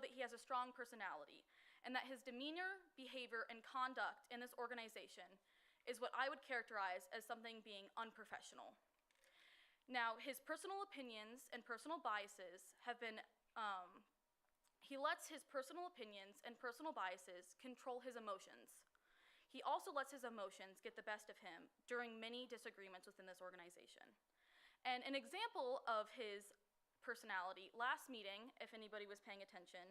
that he has a strong personality and that his demeanor, behavior, and conduct in this organization is what I would characterize as something being unprofessional. Now, his personal opinions and personal biases have been, he lets his personal opinions and personal biases control his emotions. He also lets his emotions get the best of him during many disagreements within this organization. And an example of his personality, last meeting, if anybody was paying attention,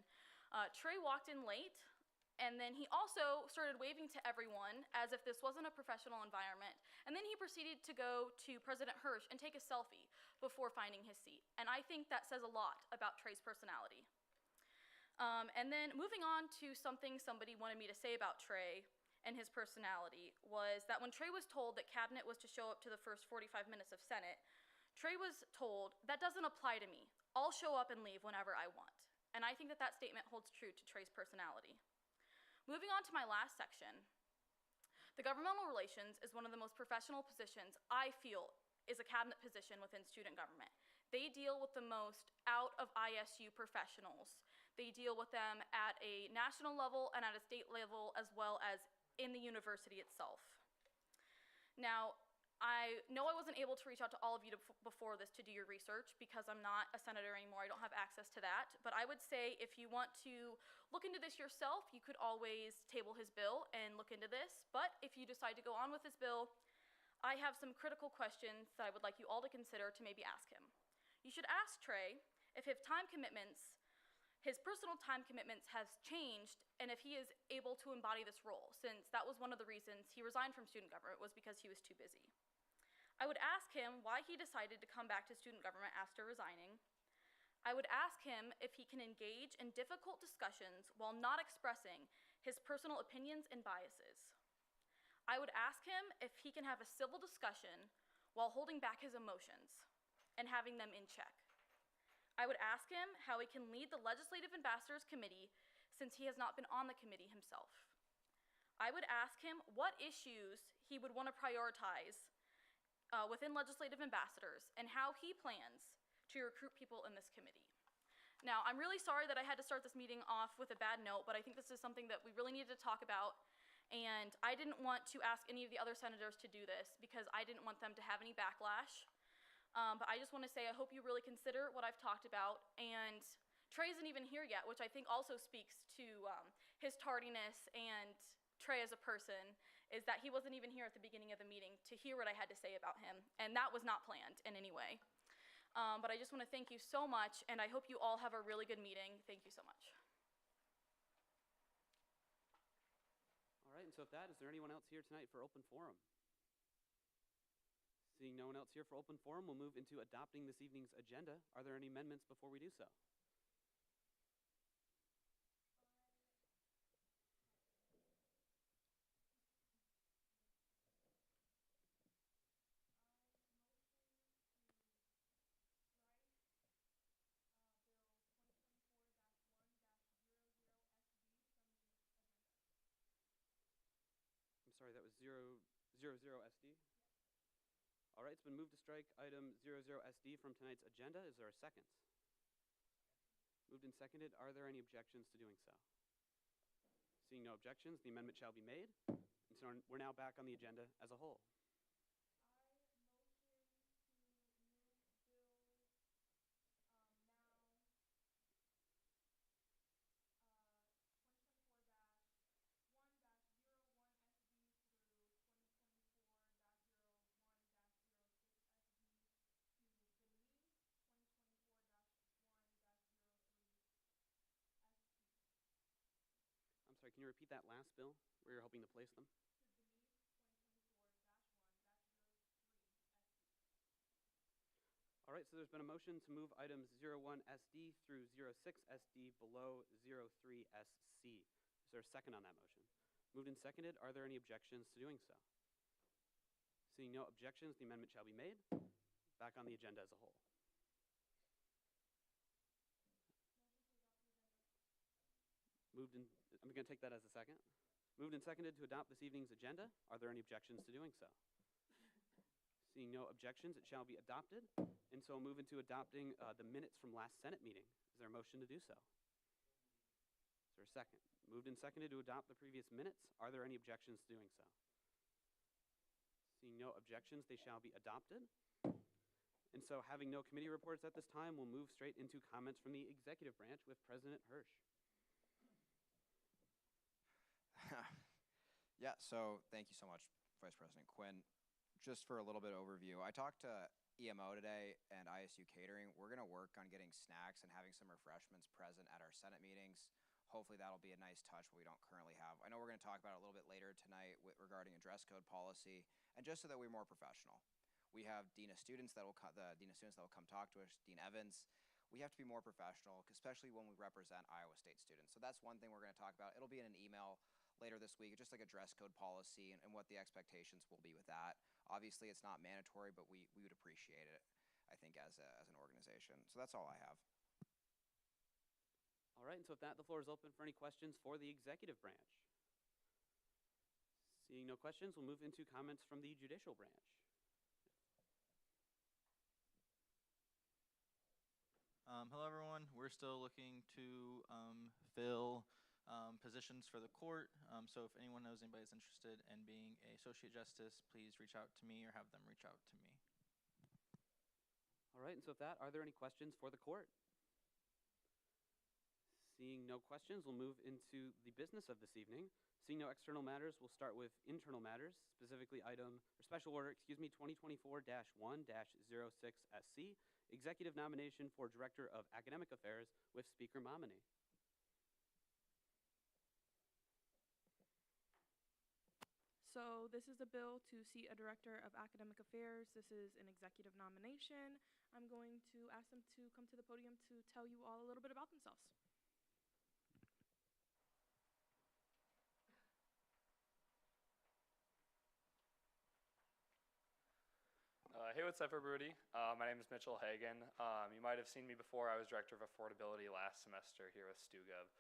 Trey walked in late, and then he also started waving to everyone as if this wasn't a professional environment. And then he proceeded to go to President Hirsch and take a selfie before finding his seat. And I think that says a lot about Trey's personality. And then moving on to something somebody wanted me to say about Trey and his personality was that when Trey was told that cabinet was to show up to the first 45 minutes of Senate, Trey was told, that doesn't apply to me. I'll show up and leave whenever I want. And I think that that statement holds true to Trey's personality. Moving on to my last section, the governmental relations is one of the most professional positions I feel is a cabinet position within student government. They deal with the most out of ISU professionals. They deal with them at a national level and at a state level as well as in the university itself. Now, I know I wasn't able to reach out to all of you before this to do your research because I'm not a senator anymore. I don't have access to that. But I would say if you want to look into this yourself, you could always table his bill and look into this. But if you decide to go on with this bill, I have some critical questions that I would like you all to consider to maybe ask him. You should ask Trey if his personal time commitments has changed and if he is able to embody this role, since that was one of the reasons he resigned from student government was because he was too busy. I would ask him why he decided to come back to student government after resigning. I would ask him if he can engage in difficult discussions while not expressing his personal opinions and biases. I would ask him if he can have a civil discussion while holding back his emotions and having them in check. I would ask him how he can lead the Legislative Ambassadors Committee since he has not been on the committee himself. I would ask him what issues he would want to prioritize within legislative ambassadors and how he plans to recruit people in this committee. Now, I'm really sorry that I had to start this meeting off with a bad note, but I think this is something that we really needed to talk about, and I didn't want to ask any of the other senators to do this because I didn't want them to have any backlash. But I just want to say I hope you really consider what I've talked about, and Trey isn't even here yet, which I think also speaks to his tardiness and Trey as a person, is that he wasn't even here at the beginning of the meeting to hear what I had to say about him, and that was not planned in any way. But I just want to thank you so much, and I hope you all have a really good meeting. Thank you so much. All right, and so with that, is there anyone else here tonight for open forum? Seeing no one else here for open forum, we'll move into adopting this evening's agenda. Are there any amendments before we do so? I'm sorry, that was 000 SD? Yes. All right, it's been moved to strike item 00 SD from tonight's agenda. Is there a second? Moved and seconded. Are there any objections to doing so? Seeing no objections, the amendment shall be made. And so we're now back on the agenda as a whole. I'm sorry, can you repeat that last bill where you're hoping to place them? To Denise 2024-1-03 SD. All right, so there's been a motion to move items 01 SD through 06 SD below 03 SC. Is there a second on that motion? Moved and seconded. Are there any objections to doing so? Seeing no objections, the amendment shall be made. Back on the agenda as a whole. Moved and I'm going to take that as a second. Moved and seconded to adopt this evening's agenda. Are there any objections to doing so? Seeing no objections, it shall be adopted. And so we'll move into adopting the minutes from last Senate meeting. Is there a motion to do so? Is there a second? Moved and seconded to adopt the previous minutes. Are there any objections to doing so? Seeing no objections, they shall be adopted. And so, having no committee reports at this time, we'll move straight into comments from the executive branch with President Hirsch. Yeah, so thank you so much, Vice President Quinn. Just for a little bit of overview, I talked to EMO today and ISU Catering. We're going to work on getting snacks and having some refreshments present at our Senate meetings. Hopefully that'll be a nice touch we don't currently have. I know we're going to talk about it a little bit later tonight regarding a dress code policy, and just so that we're more professional. We have the Dean of Students that will come talk to us, Dean Evans. We have to be more professional, especially when we represent Iowa State students. So that's one thing we're going to talk about. It'll be in an email later this week, just like a dress code policy and what the expectations will be with that. Obviously, it's not mandatory, but we would appreciate it, I think, as an organization. So that's all I have. All right, and so with that, the floor is open for any questions for the executive branch. Seeing no questions, we'll move into comments from the judicial branch. Hello, everyone. We're still looking to fill positions for the court. So if anyone knows anybody's interested in being an associate justice, please reach out to me or have them reach out to me. All right, and so with that, are there any questions for the court? Seeing no questions, we'll move into the business of this evening. Seeing no external matters, we'll start with internal matters, specifically special order, 2024-1-06SC, executive nomination for Director of Academic Affairs with Speaker Momini. So this is a bill to seat a Director of Academic Affairs. This is an executive nomination. I'm going to ask them to come to the podium to tell you all a little bit about themselves. Hey, what's up, everybody? My name is Mitchell Hagan. You might have seen me before. I was Director of Affordability last semester here with StuGov.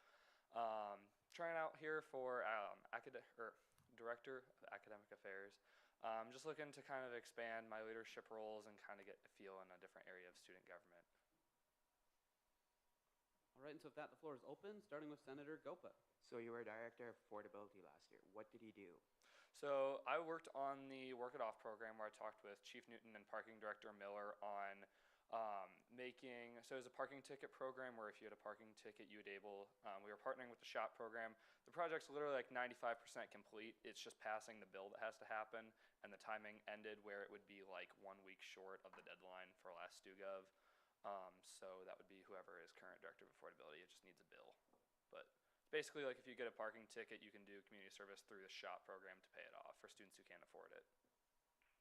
Trying out here for Director of Academic Affairs. Just looking to kind of expand my leadership roles and kind of get a feel in a different area of student government. All right, and so with that, the floor is open, starting with Senator Gopa. So you were Director of Affordability last year. What did you do? So I worked on the Work It Off program where I talked with Chief Newton and Parking Director Miller on so it was a parking ticket program where if you had a parking ticket, we were partnering with the SHOP program. The project's literally like 95% complete. It's just passing the bill that has to happen, and the timing ended where it would be like 1 week short of the deadline for last StuGov. So that would be whoever is current Director of Affordability. It just needs a bill. But basically, like if you get a parking ticket, you can do community service through the SHOP program to pay it off for students who can't afford it.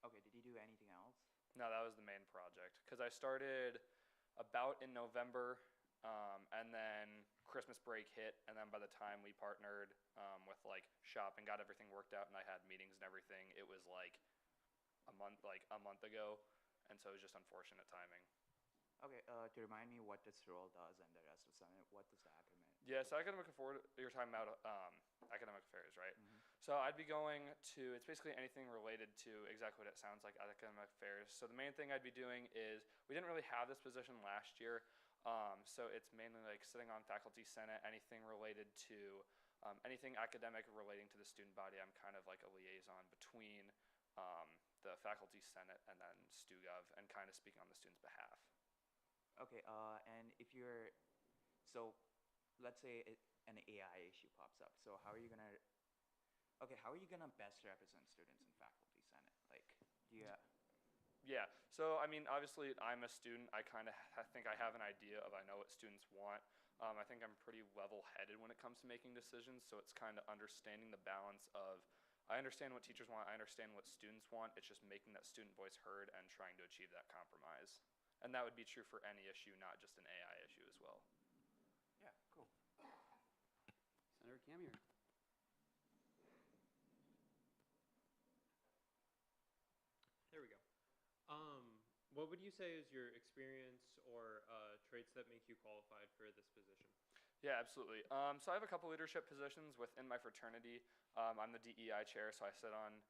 Okay, did you do anything else? No, that was the main project because I started about in November, and then Christmas break hit, and then by the time we partnered with like SHOP and got everything worked out, and I had meetings and everything, it was like a month ago, and so it was just unfortunate timing. Okay, to remind me what this role does and the rest of Senate, what does the acronym? Yeah, so you're talking about academic affairs, right? Mm-hmm. So I'd be going to, it's basically anything related to exactly what it sounds like, academic affairs. So the main thing I'd be doing is, we didn't really have this position last year, so it's mainly like sitting on faculty senate, anything related to, anything academic relating to the student body. I'm kind of like a liaison between the faculty senate and then StuGov and kind of speaking on the students' behalf. Okay, and if you're, so let's say an AI issue pops up. So how are you gonna best represent students in faculty senate? Like, do you? Yeah, so I mean, obviously I'm a student. I kind of think I have an idea of, I know what students want. I think I'm pretty level-headed when it comes to making decisions, so it's kind of understanding the balance of, I understand what teachers want, I understand what students want, it's just making that student voice heard and trying to achieve that compromise. And that would be true for any issue, not just an AI issue as well. Yeah, cool. Senator Camier. There we go. What would you say is your experience or traits that make you qualified for this position? Yeah, absolutely. So I have a couple leadership positions within my fraternity. I'm the DEI chair, so I sit on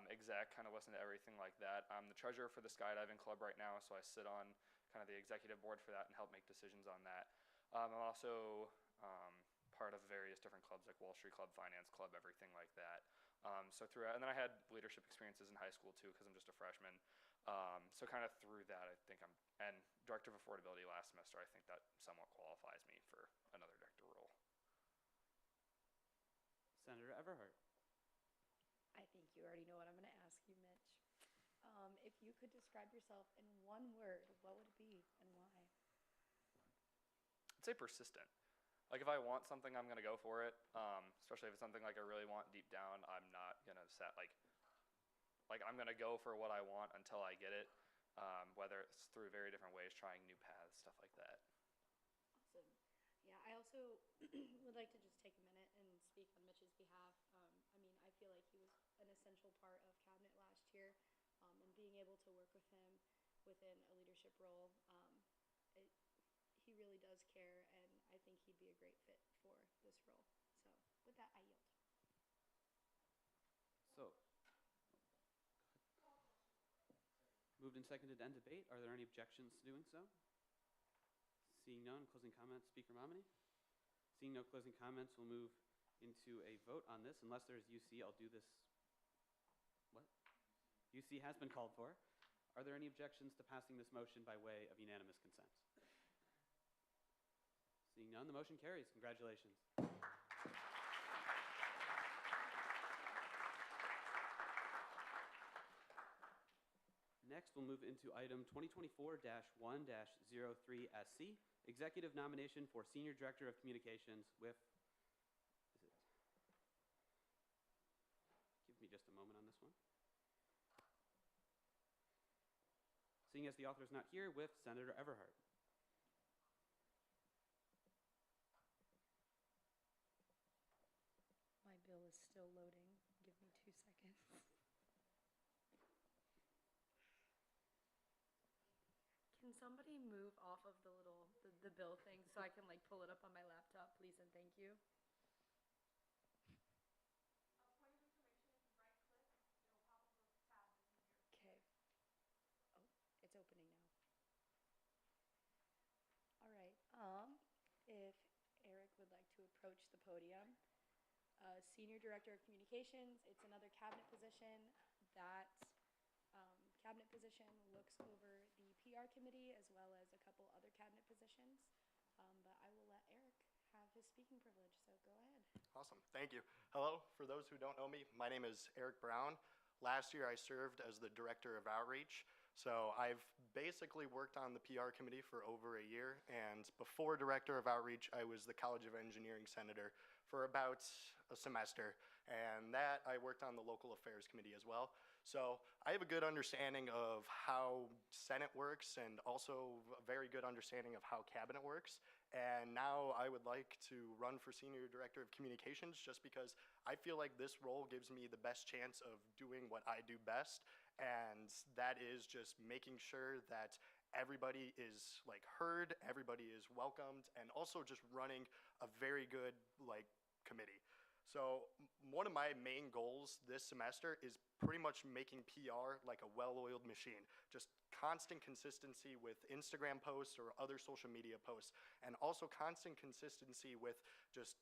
exec, kind of listen to everything like that. I'm the treasurer for the skydiving club right now, so I sit on kind of the executive board for that and help make decisions on that. I'm also part of various different clubs like Wall Street Club, Finance Club, everything like that. So throughout, and then I had leadership experiences in high school too, because I'm just a freshman. So kind of through that, I think and director of affordability last semester, I think that somewhat qualifies me for another director role. Senator Everhart. I think you already know what I'm going to ask you, Mitch. If you could describe yourself in one word, what would it be and why? I'd say persistent. Like if I want something, I'm gonna go for it. Especially if it's something like I really want deep down, I'm not gonna set like I'm gonna go for what I want until I get it. Whether it's through very different ways, trying new paths, stuff like that. Awesome. Yeah, I also would like to just take a minute and speak on Mitch's behalf. I mean, I feel like he was an essential part of cabinet last year, and being able to work with him within a leadership role, he really does care, and I think he'd be a great fit for this role. So with that, I yield. So, moved and seconded to end debate. Are there any objections to doing so? Seeing none, closing comments, Speaker Momini. Seeing no closing comments, we'll move into a vote on this. Unless there's UC, I'll do this. What? UC has been called for. Are there any objections to passing this motion by way of unanimous consent? Seeing none, the motion carries. Congratulations. Next, we'll move into item 2024-1-03SC, Executive Nomination for Senior Director of Communications with, give me just a moment on this one. Seeing as the author is not here, with Senator Everhart. My bill is still loading. Give me 2 seconds. Can somebody move off of the bill thing so I can like pull it up on my laptop, please and thank you? Okay. Oh, it's opening now. All right. If Eric would like to approach the podium. Senior Director of Communications, it's another cabinet position. That cabinet position looks over the PR committee as well as a couple other cabinet positions. But I will let Eric have his speaking privilege, so go ahead. Awesome, thank you. Hello, for those who don't know me, my name is Eric Brown. Last year I served as the Director of Outreach. So I've basically worked on the PR committee for over a year, and before Director of Outreach, I was the College of Engineering Senator for about a semester, and that I worked on the Local Affairs Committee as well. So I have a good understanding of how Senate works and also a very good understanding of how Cabinet works. And now I would like to run for Senior Director of Communications just because I feel like this role gives me the best chance of doing what I do best, and that is just making sure that everybody is like heard, everybody is welcomed, and also just running a very good like committee. So one of my main goals this semester is pretty much making PR like a well-oiled machine. Just constant consistency with Instagram posts or other social media posts, and also constant consistency with just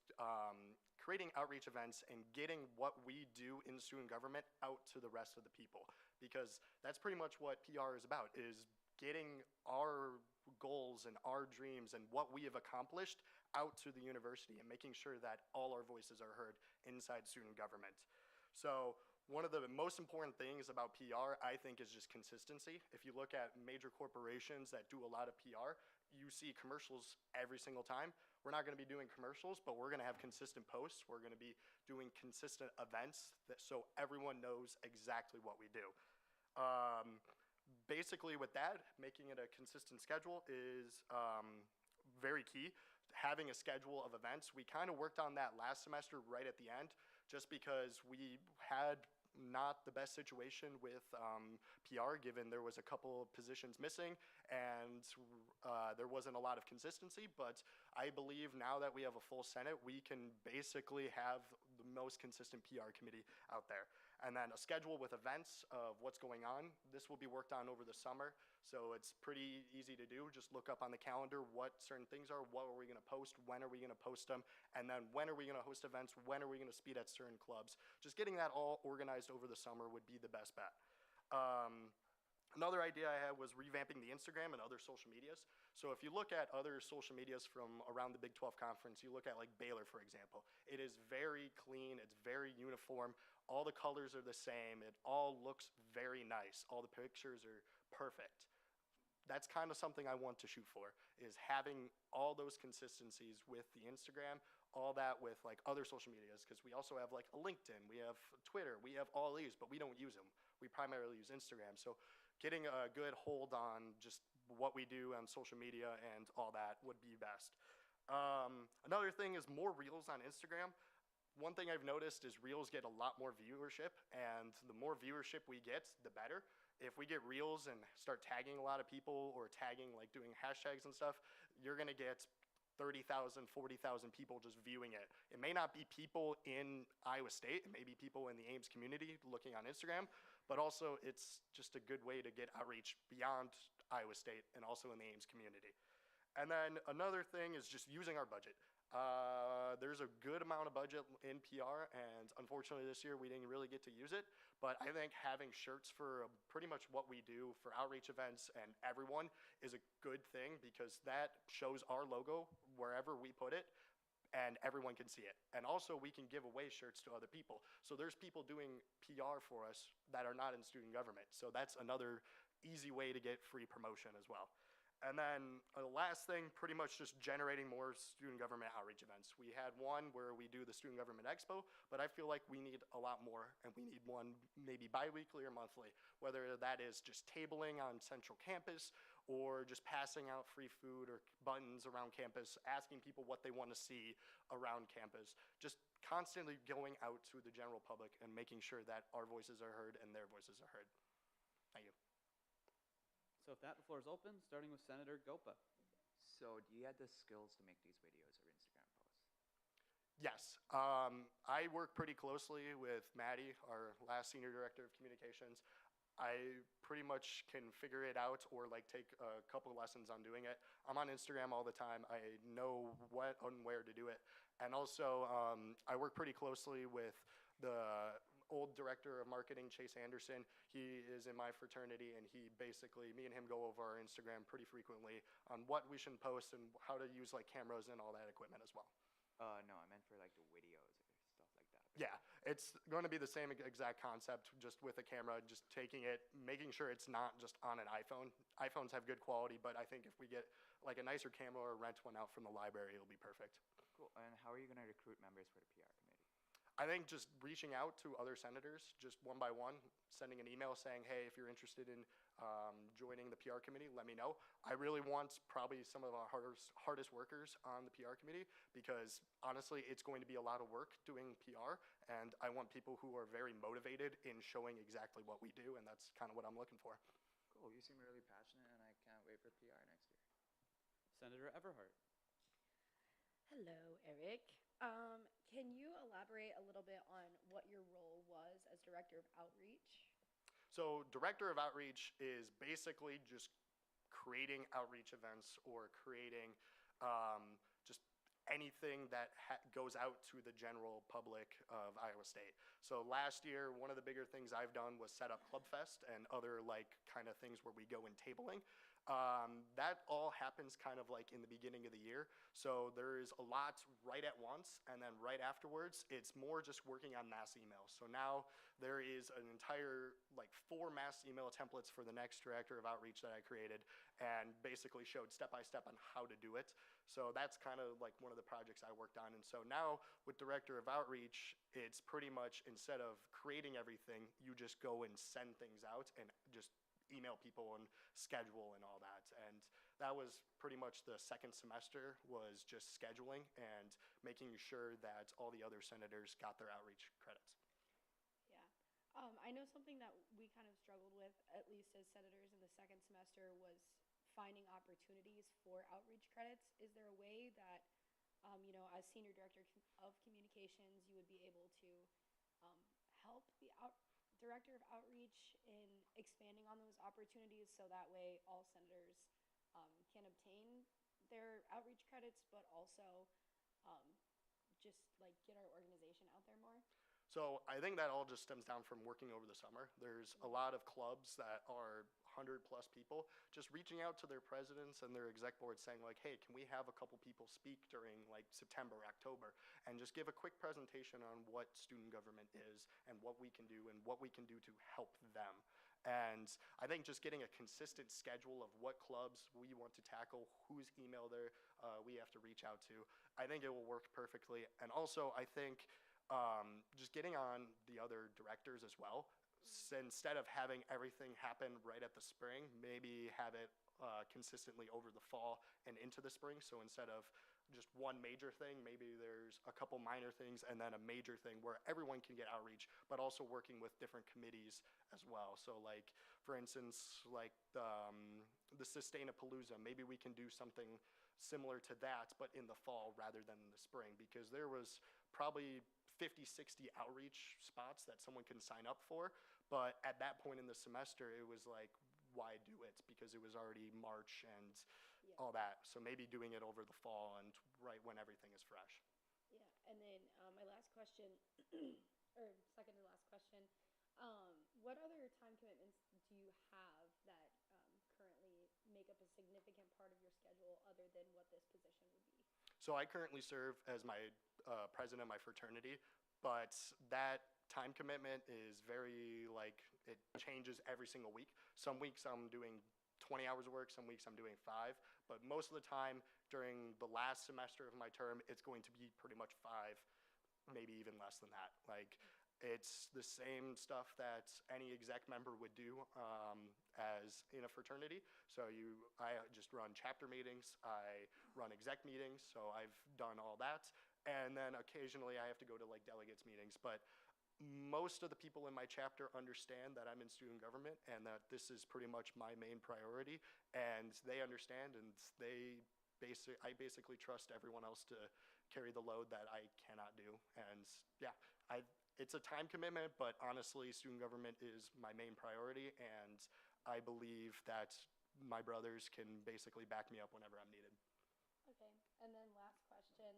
creating outreach events and getting what we do in student government out to the rest of the people. Because that's pretty much what PR is about, is getting our goals and our dreams and what we have accomplished out to the university and making sure that all our voices are heard inside student government. So one of the most important things about PR, I think, is just consistency. If you look at major corporations that do a lot of PR, you see commercials every single time. We're not going to be doing commercials, but we're going to have consistent posts. We're going to be doing consistent events so everyone knows exactly what we do. Basically with that, making it a consistent schedule is very key. Having a schedule of events, we kind of worked on that last semester right at the end, just because we had not the best situation with PR, given there was a couple of positions missing and there wasn't a lot of consistency. But I believe now that we have a full Senate, we can basically have the most consistent PR committee out there. And then a schedule with events of what's going on. This will be worked on over the summer, so it's pretty easy to do. Just look up on the calendar what certain things are, what are we going to post, when are we going to post them, and then when are we going to host events, when are we going to speed at certain clubs. Just getting that all organized over the summer would be the best bet. Another idea I had was revamping the Instagram and other social medias. So if you look at other social medias from around the Big 12 Conference, you look at like Baylor, for example. It is very clean, it's very uniform, all the colors are the same, it all looks very nice, all the pictures are perfect. That's kind of something I want to shoot for, is having all those consistencies with the Instagram, all that with like other social medias, because we also have like a LinkedIn, we have Twitter, we have all these, but we don't use them. We primarily use Instagram. So getting a good hold on just what we do on social media and all that would be best. Another thing is more reels on Instagram. One thing I've noticed is reels get a lot more viewership, and the more viewership we get, the better. If we get reels and start tagging a lot of people or tagging, like doing hashtags and stuff, you're gonna get 30,000, 40,000 people just viewing it. It may not be people in Iowa State, it may be people in the Ames community looking on Instagram, but also it's just a good way to get outreach beyond Iowa State and also in the Ames community. And then another thing is just using our budget. There's a good amount of budget in PR, and unfortunately this year we didn't really get to use it, but I think having shirts for pretty much what we do for outreach events and everyone is a good thing, because that shows our logo wherever we put it, and everyone can see it. And also we can give away shirts to other people. So there's people doing PR for us that are not in student government, so that's another easy way to get free promotion as well. And then the last thing, pretty much just generating more student government outreach events. We had one where we do the Student Government Expo, but I feel like we need a lot more, and we need one maybe bi-weekly or monthly, whether that is just tabling on central campus or just passing out free food or buttons around campus, asking people what they want to see around campus. Just constantly going out to the general public and making sure that our voices are heard and their voices are heard. Thank you. So with that, the floor is open, starting with Senator Gopa. So do you have the skills to make these videos or Instagram posts? Yes. I work pretty closely with Maddie, our last Senior Director of Communications. I pretty much can figure it out or like take a couple lessons on doing it. I'm on Instagram all the time. I know what and where to do it. And also, I work pretty closely with the old director of marketing, Chase Anderson. He is in my fraternity, and he basically, me and him go over our Instagram pretty frequently on what we should post and how to use like cameras and all that equipment as well. No, I meant for like the videos or stuff like that. Yeah, it's going to be the same exact concept, just with a camera, just taking it, making sure it's not just on an iPhone. iPhones have good quality, but I think if we get like a nicer camera or rent one out from the library, it'll be perfect. Cool. And how are you going to recruit members for the PR committee? I think just reaching out to other senators, just one by one, sending an email saying, hey, if you're interested in joining the PR committee, let me know. I really want probably some of our hardest workers on the PR committee, because honestly, it's going to be a lot of work doing PR, and I want people who are very motivated in showing exactly what we do, and that's kind of what I'm looking for. Cool, you seem really passionate, and I can't wait for PR next year. Senator Everhart. Hello, Eric. Can you elaborate a little bit on what your role was as Director of Outreach? So Director of Outreach is basically just creating outreach events or creating just anything that goes out to the general public of Iowa State. So last year, one of the bigger things I've done was set up Club Fest and other like kind of things where we go in tabling. That all happens kind of like in the beginning of the year. So there is a lot right at once, and then right afterwards, it's more just working on mass emails. So now there is an entire like 4 mass email templates for the next Director of Outreach that I created, and basically showed step by step on how to do it. So that's kind of like one of the projects I worked on. And so now with Director of Outreach, it's pretty much, instead of creating everything, you just go and send things out and just email people and schedule and all that. And that was pretty much the second semester, was just scheduling and making sure that all the other senators got their outreach credits. Yeah. I know something that we kind of struggled with, at least as senators in the second semester, was finding opportunities for outreach credits. Is there a way that, as Senior Director of Communications, you would be able to help the director of outreach in expanding on those opportunities so that way all senators can obtain their outreach credits, but also um, just like get our organization out there more? So I think that all just stems down from working over the summer. There's a lot of clubs that are 100+ people just reaching out to their presidents and their exec boards saying like, hey, can we have a couple people speak during like September, October, and just give a quick presentation on what student government is and what we can do and what we can do to help them. And I think just getting a consistent schedule of what clubs we want to tackle, whose email we have to reach out to, I think it will work perfectly. And also, I think just getting on the other directors as well. So instead of having everything happen right at the spring, maybe have it consistently over the fall and into the spring. So instead of just one major thing, maybe there's a couple minor things and then a major thing where everyone can get outreach, but also working with different committees as well. So like, for instance, like the Sustainapalooza, maybe we can do something similar to that, but in the fall rather than in the spring, because there was probably 50, 60 outreach spots that someone can sign up for. But at that point in the semester, it was like, why do it? Because it was already March and all that. So maybe doing it over the fall and right when everything is fresh. Yeah, and then my last question, or second to last question, what other time commitments do you have that currently make up a significant part of your schedule other than what this position would be? So I currently serve as my president of my fraternity, but that time commitment is very like, it changes every single week. Some weeks I'm doing 20 hours of work, some weeks I'm doing 5, but most of the time during the last semester of my term, it's going to be pretty much 5, maybe even less than that. Like, it's the same stuff that any exec member would do as in a fraternity. So I just run chapter meetings, I run exec meetings, so I've done all that. And then occasionally I have to go to like delegates meetings. But most of the people in my chapter understand that I'm in student government and that this is pretty much my main priority. And they understand, and I basically trust everyone else to carry the load that I cannot do. And yeah, it's a time commitment, but honestly, student government is my main priority, and I believe that my brothers can basically back me up whenever I'm needed. Okay, and then last question,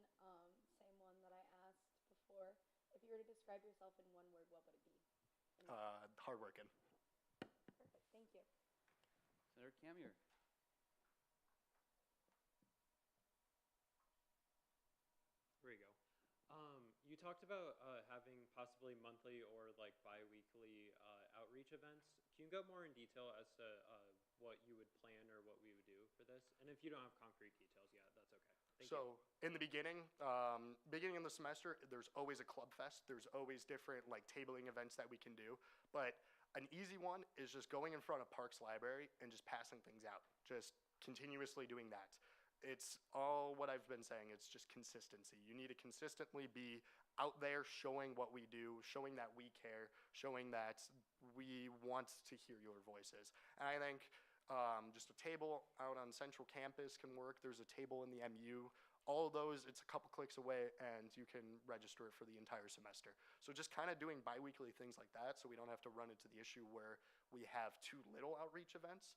same one that I asked before. If you were to describe yourself in one word, what would it be? Hardworking. Perfect, thank you. Senator Camier. Here we go. You talked about having possibly monthly or like bi-weekly outreach events. Can you go more in detail as to what you would plan or what we would do for this? And if you don't have concrete details yet, that's okay. Thank you. In the beginning of the semester, there's always a club fest. There's always different like tabling events that we can do. But an easy one is just going in front of Parks Library and just passing things out. Just continuously doing that. It's all what I've been saying. It's just consistency. You need to consistently be out there showing what we do, showing that we care, showing that we want to hear your voices. And I think just a table out on Central Campus can work. There's a table in the MU. All of those, it's a couple clicks away, and you can register for the entire semester. So just kind of doing bi-weekly things like that so we don't have to run into the issue where we have too little outreach events.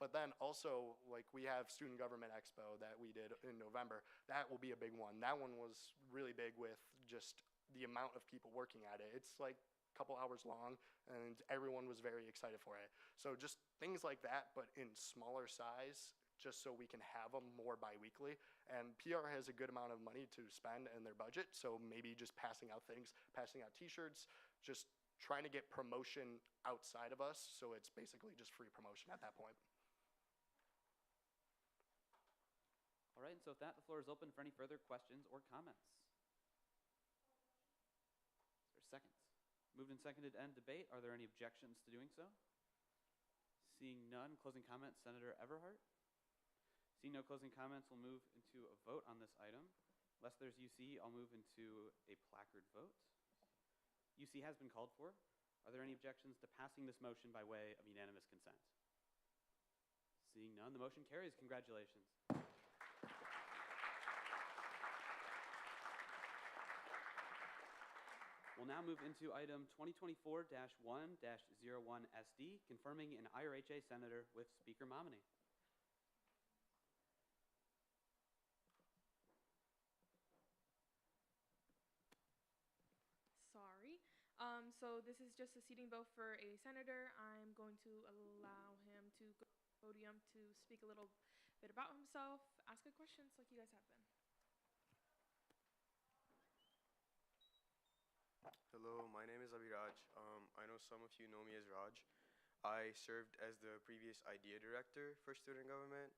But then also, like, we have Student Government Expo that we did in November. That will be a big one. That one was really big with just the amount of people working at it. It's like a couple hours long, and everyone was very excited for it. So just things like that, but in smaller size, just so we can have them more bi-weekly. And PR has a good amount of money to spend in their budget, so maybe just passing out things, passing out t-shirts, just trying to get promotion outside of us, so it's basically just free promotion at that point. All right, and so with that, the floor is open for any further questions or comments. Is there seconds? Moved and seconded to end debate. Are there any objections to doing so? Seeing none, closing comments, Senator Everhart. Seeing no closing comments, we'll move into a vote on this item. Unless there's UC, I'll move into a placard vote. UC has been called for. Are there any objections to passing this motion by way of unanimous consent? Seeing none, the motion carries. Congratulations. We'll now move into item 2024-1-01SD, confirming an IRHA senator with Speaker Mominy. Sorry. So this is just a seating vote for a senator. I'm going to allow him to go to the podium to speak a little bit about himself, ask good questions like you guys have been. Hello, my name is Abhiraj. I know some of you know me as Raj. I served as the previous idea director for student government,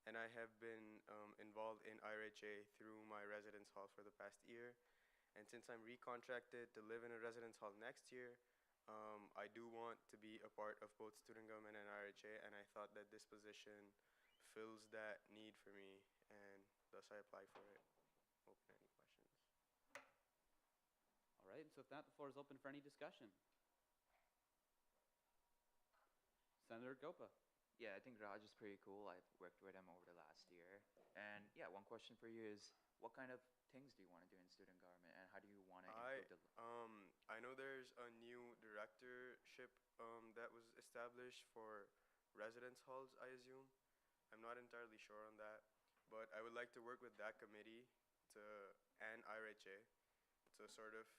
and I have been involved in IRHA through my residence hall for the past year. And since I'm recontracted to live in a residence hall next year, I do want to be a part of both student government and IRHA, and I thought that this position fills that need for me, and thus I applied for it. Open any questions. All right, so with that, the floor is open for any discussion. Senator Gopa. Yeah, I think Raj is pretty cool. I've worked with him over the last year. And yeah, one question for you is, what kind of things do you want to do in student government, and how do you want to improve the... I know there's a new directorship that was established for residence halls, I assume. I'm not entirely sure on that, but I would like to work with that committee and IRHA to sort of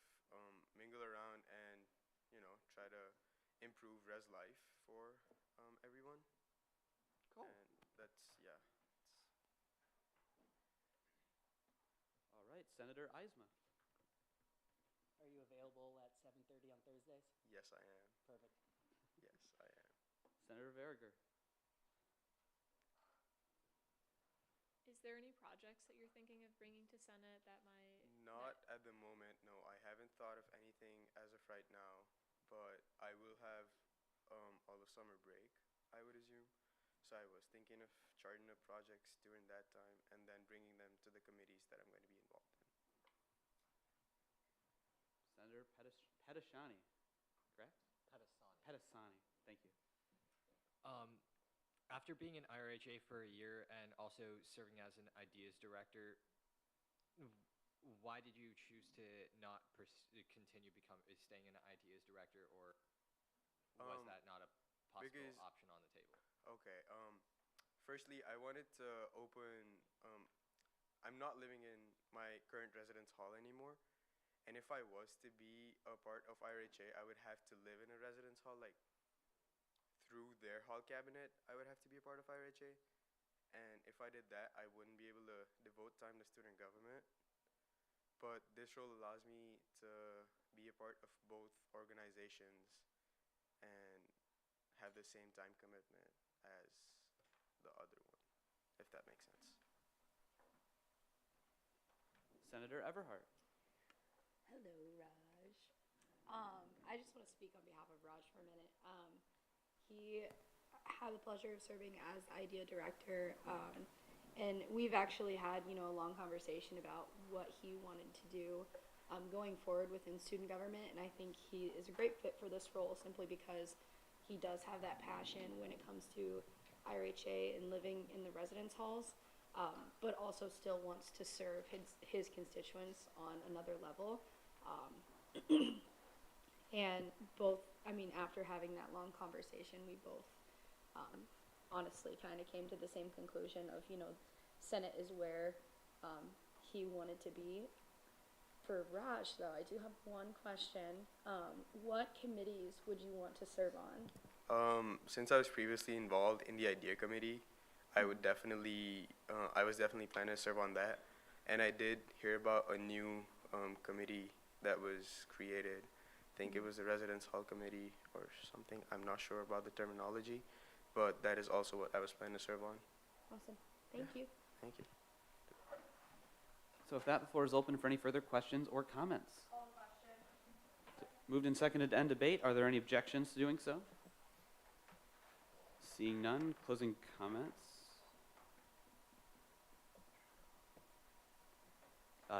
mingle around and, try to improve res life for everyone. Cool. And that's, yeah. All right, Senator Eisma. Are you available at 7:30 on Thursdays? Yes, I am. Perfect. Yes, I am. Senator Verriger. Is there any projects that you're thinking of bringing to Senate that might... Not at the moment, no. I haven't thought of anything as of right now, but I will have all of summer break, I would assume. So I was thinking of charting up projects during that time and then bringing them to the committees that I'm going to be involved in. Senator Pedishani, correct? Pedisani. Pedisani, thank you. After being in IRHA for a year and also serving as an ideas director, why did you choose to not continue staying an ideas director, or was that not a possible option on the table? Okay. Firstly, I wanted to I'm not living in my current residence hall anymore. And if I was to be a part of IRHA, I would have to live in a residence hall, like through their hall cabinet. I would have to be a part of IRHA. And if I did that, I wouldn't be able to devote time to student government. But this role allows me to be a part of both organizations and have the same time commitment as the other one, if that makes sense. Senator Everhart. Hello, Raj. I just want to speak on behalf of Raj for a minute. He had the pleasure of serving as IDEA director, and we've actually had, a long conversation about what he wanted to do going forward within student government, and I think he is a great fit for this role simply because he does have that passion when it comes to IRHA and living in the residence halls, but also still wants to serve his constituents on another level. And after having that long conversation, we both honestly kind of came to the same conclusion of, Senate is where he wanted to be. For Raj, though, I do have one question. What committees would you want to serve on? Since I was previously involved in the IDEA committee, I was definitely planning to serve on that. And I did hear about a new committee that was created. I think it was the Residence Hall Committee or something. I'm not sure about the terminology, but that is also what I was planning to serve on. Awesome. Thank you. Thank you. So with that, the floor is open for any further questions or comments. Moved and seconded to end debate. Are there any objections to doing so? Seeing none, closing comments.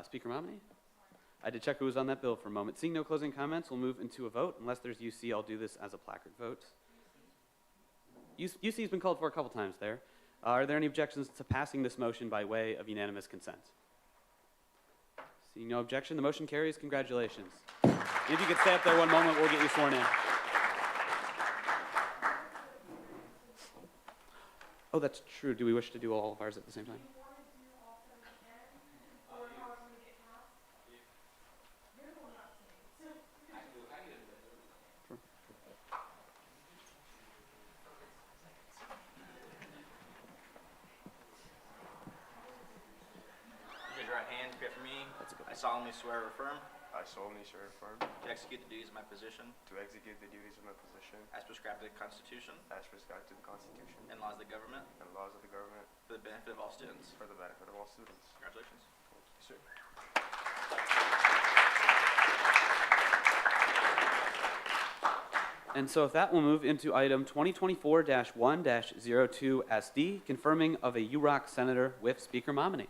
Speaker Mominy? I did check who was on that bill for a moment. Seeing no closing comments, we'll move into a vote. Unless there's UC, I'll do this as a placard vote. UC has been called for a couple times there. Are there any objections to passing this motion by way of unanimous consent? Seeing no objection, the motion carries. Congratulations. If you could stay up there one moment, we'll get you sworn in. Oh, that's true. Do we wish to do all of ours at the same time? Raise your right hand, repeat after me. I solemnly swear or affirm I solemnly swear or affirm to execute the duties of my position to execute the duties of my position as prescribed by the Constitution as prescribed to the Constitution and laws of the government and laws of the government for the benefit of all students. for the benefit of all students. Congratulations. Thank you, sir. And so with that, we'll move into item 2024-1-02SD, confirming of a UROC senator with Speaker Momini.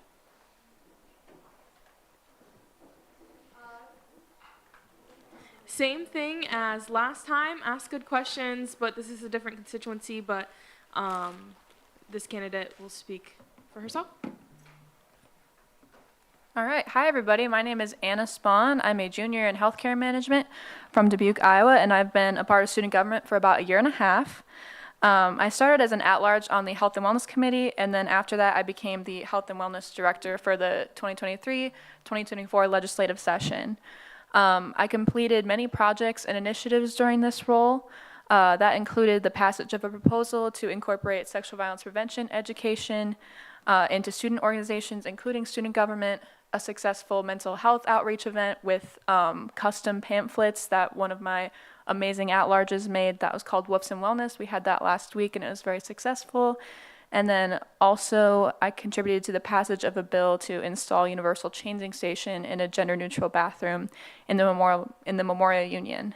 Same thing as last time, ask good questions, but this is a different constituency, but this candidate will speak for herself. All right. Hi, everybody. My name is Anna Spahn. I'm a junior in healthcare management from Dubuque, Iowa, and I've been a part of student government for about a year and a half. I started as an at-large on the Health and Wellness Committee, and then after that, I became the Health and Wellness Director for the 2023-2024 legislative session. I completed many projects and initiatives during this role. That included the passage of a proposal to incorporate sexual violence prevention education into student organizations, including student government, a successful mental health outreach event with custom pamphlets that one of my amazing at-larges made that was called Whoops and Wellness. We had that last week and it was very successful. And then also I contributed to the passage of a bill to install universal changing station in a gender-neutral bathroom in the Memorial Union.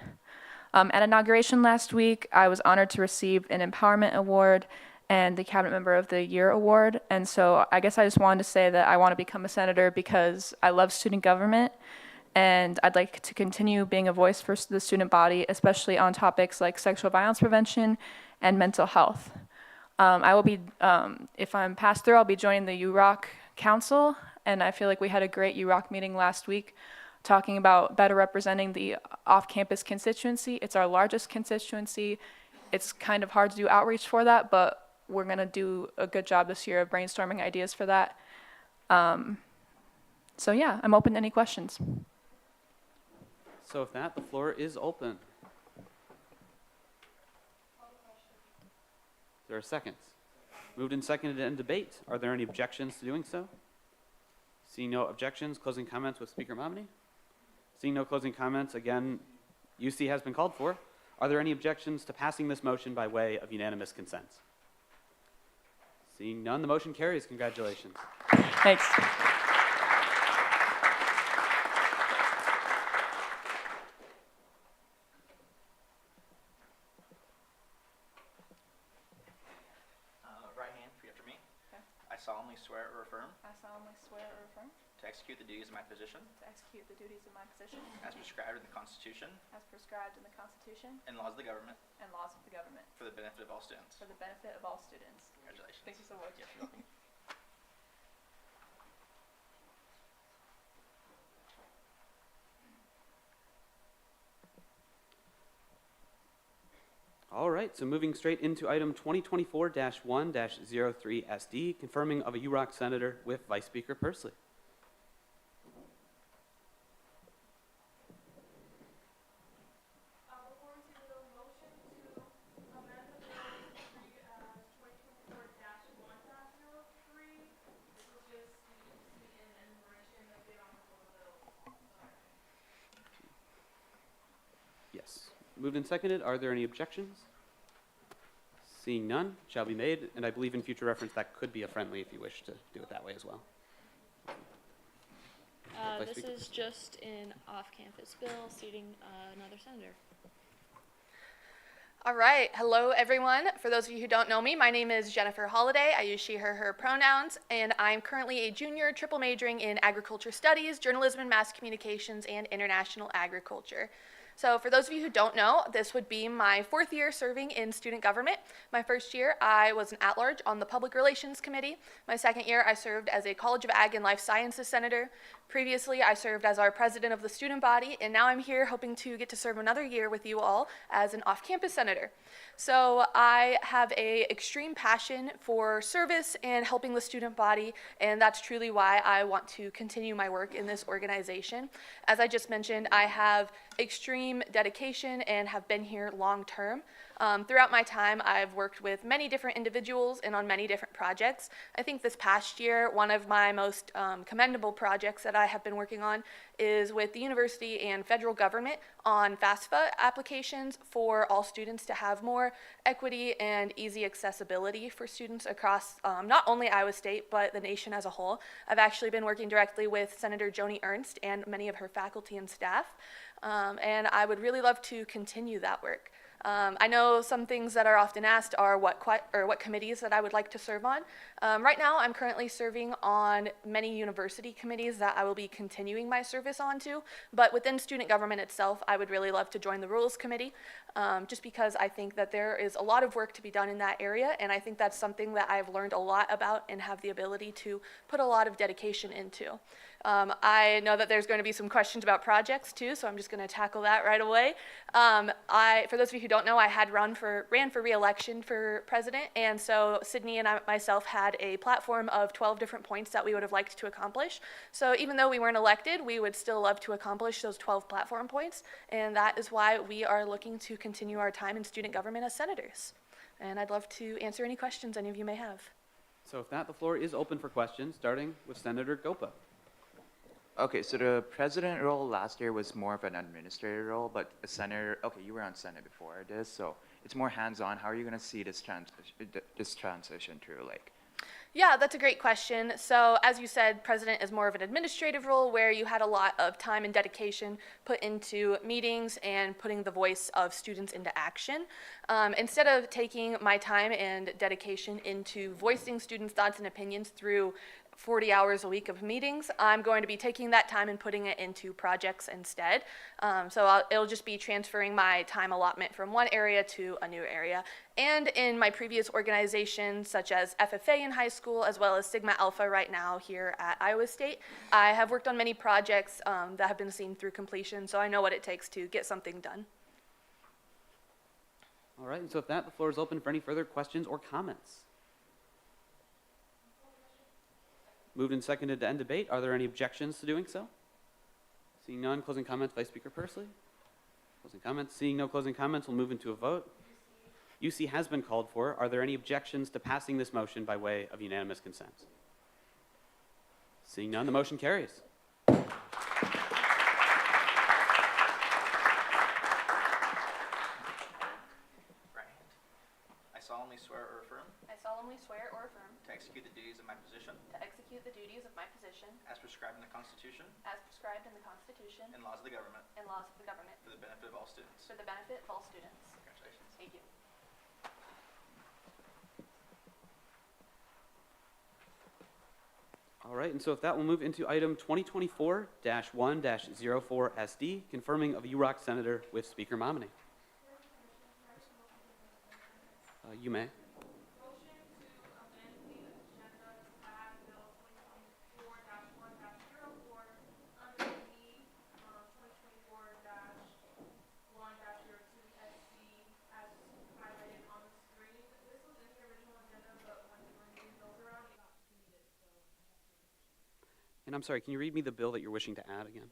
At inauguration last week, I was honored to receive an Empowerment Award and the Cabinet Member of the Year Award. And so I guess I just wanted to say that I want to become a senator because I love student government and I'd like to continue being a voice for the student body, especially on topics like sexual violence prevention and mental health. I will be, if I'm passed through, I'll be joining the UROC Council, and I feel like we had a great UROC meeting last week talking about better representing the off-campus constituency. It's our largest constituency. It's kind of hard to do outreach for that, but we're going to do a good job this year of brainstorming ideas for that. So yeah, I'm open to any questions. So with that, the floor is open. There are seconds. Moved and seconded to end debate. Are there any objections to doing so? Seeing no objections, closing comments with Speaker Momini. Seeing no closing comments, again, UC has been called for. Are there any objections to passing this motion by way of unanimous consent? Seeing none, the motion carries. Congratulations. Thanks. Right hand, repeat after me. Okay. I solemnly swear or affirm I solemnly swear or affirm to execute the duties of my position to execute the duties of my position as prescribed in the Constitution as prescribed in the Constitution and laws of the government and laws of the government for the benefit of all students. for the benefit of all students. Congratulations. Thank you so much. Yes, you're welcome. All right, so moving straight into item 2024-1-03SD, confirming of a UROC senator with Vice Speaker Pursley. Before we take a motion to amend the bill to read as 2024-1-03, this is just an enumeration that we don't have the bill. Yes. Moved and seconded. Are there any objections? Seeing none, shall be made. And I believe in future reference that could be a friendly if you wish to do it that way as well. Vice This Speaker. is just an off-campus bill seating another senator. All right. Hello, everyone. For those of you who don't know me, my name is Jennifer Holliday. I use she, her pronouns, and I'm currently a junior triple majoring in agriculture studies, journalism and mass communications, and international agriculture. So for those of you who don't know, this would be my 4th year serving in student government. My first year, I was an at-large on the Public Relations Committee. My second year, I served as a College of Ag and Life Sciences senator. Previously, I served as our president of the student body, and now I'm here hoping to get to serve another year with you all as an off-campus senator. So I have an extreme passion for service and helping the student body, and that's truly why I want to continue my work in this organization. As I just mentioned, I have extreme dedication and have been here long term. Throughout my time, I've worked with many different individuals and on many different projects. I think this past year, one of my most commendable projects that I have been working on is with the university and federal government on FAFSA applications for all students to have more equity and easy accessibility for students across not only Iowa State, but the nation as a whole. I've actually been working directly with Senator Joni Ernst and many of her faculty and staff, and I would really love to continue that work. I know some things that are often asked are what committees that I would like to serve on. Right now, I'm currently serving on many university committees that I will be continuing my service onto, but within student government itself, I would really love to join the Rules Committee, just because I think that there is a lot of work to be done in that area, and I think that's something that I've learned a lot about and have the ability to put a lot of dedication into. I know that there's going to be some questions about projects too, so I'm just going to tackle that right away. For those of you who don't know, I had ran for re-election for president, and so Sydney and I myself had a platform of 12 different points that we would have liked to accomplish. So even though we weren't elected, we would still love to accomplish those 12 platform points, and that is why we are looking to continue our time in student government as senators. And I'd love to answer any questions any of you may have. So if not, the floor is open for questions, starting with Senator Gopa. Okay, so the president role last year was more of an administrative role, but a senator, okay, you were on Senate before this, so it's more hands-on. How are you going to see this transition through, like? Yeah, that's a great question. So as you said, president is more of an administrative role where you had a lot of time and dedication put into meetings and putting the voice of students into action. Instead of taking my time and dedication into voicing students' thoughts and opinions through 40 hours a week of meetings, I'm going to be taking that time and putting it into projects instead. It'll just be transferring my time allotment from one area to a new area. And in my previous organizations, such as FFA in high school, as well as Sigma Alpha right now here at Iowa State, I have worked on many projects that have been seen through completion, so I know what it takes to get something done. All right, and so with that, the floor is open for any further questions or comments. Moved and seconded to end debate. Are there any objections to doing so? Seeing none, closing comments, Vice Speaker Pursley. Closing comments. Seeing no closing comments, we'll move into a vote. UC has been called for. Are there any objections to passing this motion by way of unanimous consent? Seeing none, the motion carries. I solemnly swear or affirm I solemnly swear or affirm to execute the duties of my position to execute the duties of my position as prescribed in the Constitution as prescribed in the Constitution and laws of the government and laws of the government for the benefit of all students. for the benefit of all students. Congratulations. Thank you. All right, and so if that, we'll move into item 2024-1-04SD, confirming of UROC Senator with Speaker Momini. You may. And I'm sorry, can you read me the bill that you're wishing to add again?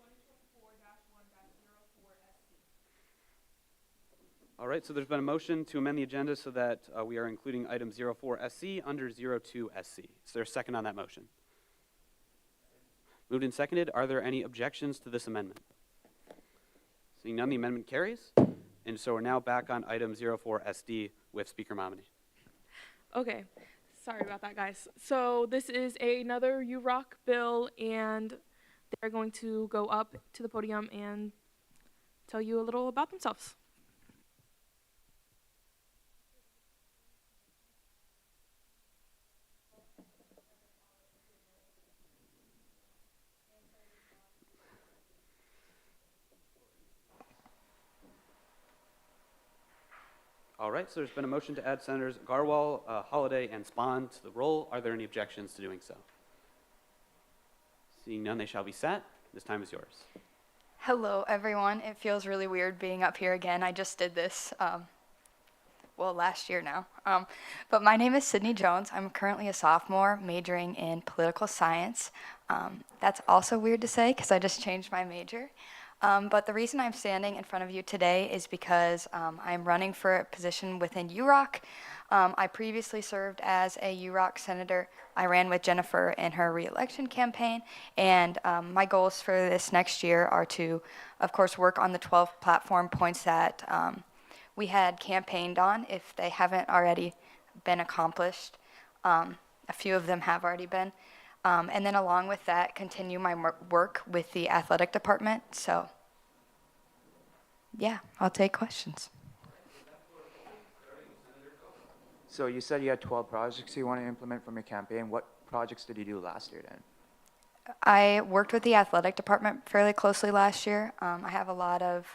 2024-1-04SC. All right, so there's been a motion to amend the agenda so that we are including item 04SC under 02SC. Is there a second on that motion? Moved and seconded. Are there any objections to this amendment? Seeing none, the amendment carries. And so we're now back on item 04SD with Speaker Momini. Okay. Sorry about that, guys. So this is another UROC bill, and they're going to go up to the podium and tell you a little about themselves. All right, so there's been a motion to add Senators Garwal, Holliday, and Spahn to the roll. Are there any objections to doing so? Seeing none, they shall be set. This time is yours. Hello, everyone. It feels really weird being up here again. I just did this, last year now. But my name is Sydney Jones. I'm currently a sophomore majoring in political science. That's also weird to say because I just changed my major. But the reason I'm standing in front of you today is because I'm running for a position within UROC. I previously served as a UROC senator. I ran with Jennifer in her re-election campaign, and my goals for this next year are to, of course, work on the 12 platform points that we had campaigned on, if they haven't already been accomplished. A few of them have already been. And then along with that, continue my work with the athletic department. So, yeah, I'll take questions. So you said you had 12 projects you want to implement from your campaign. What projects did you do last year then? I worked with the athletic department fairly closely last year. I have a lot of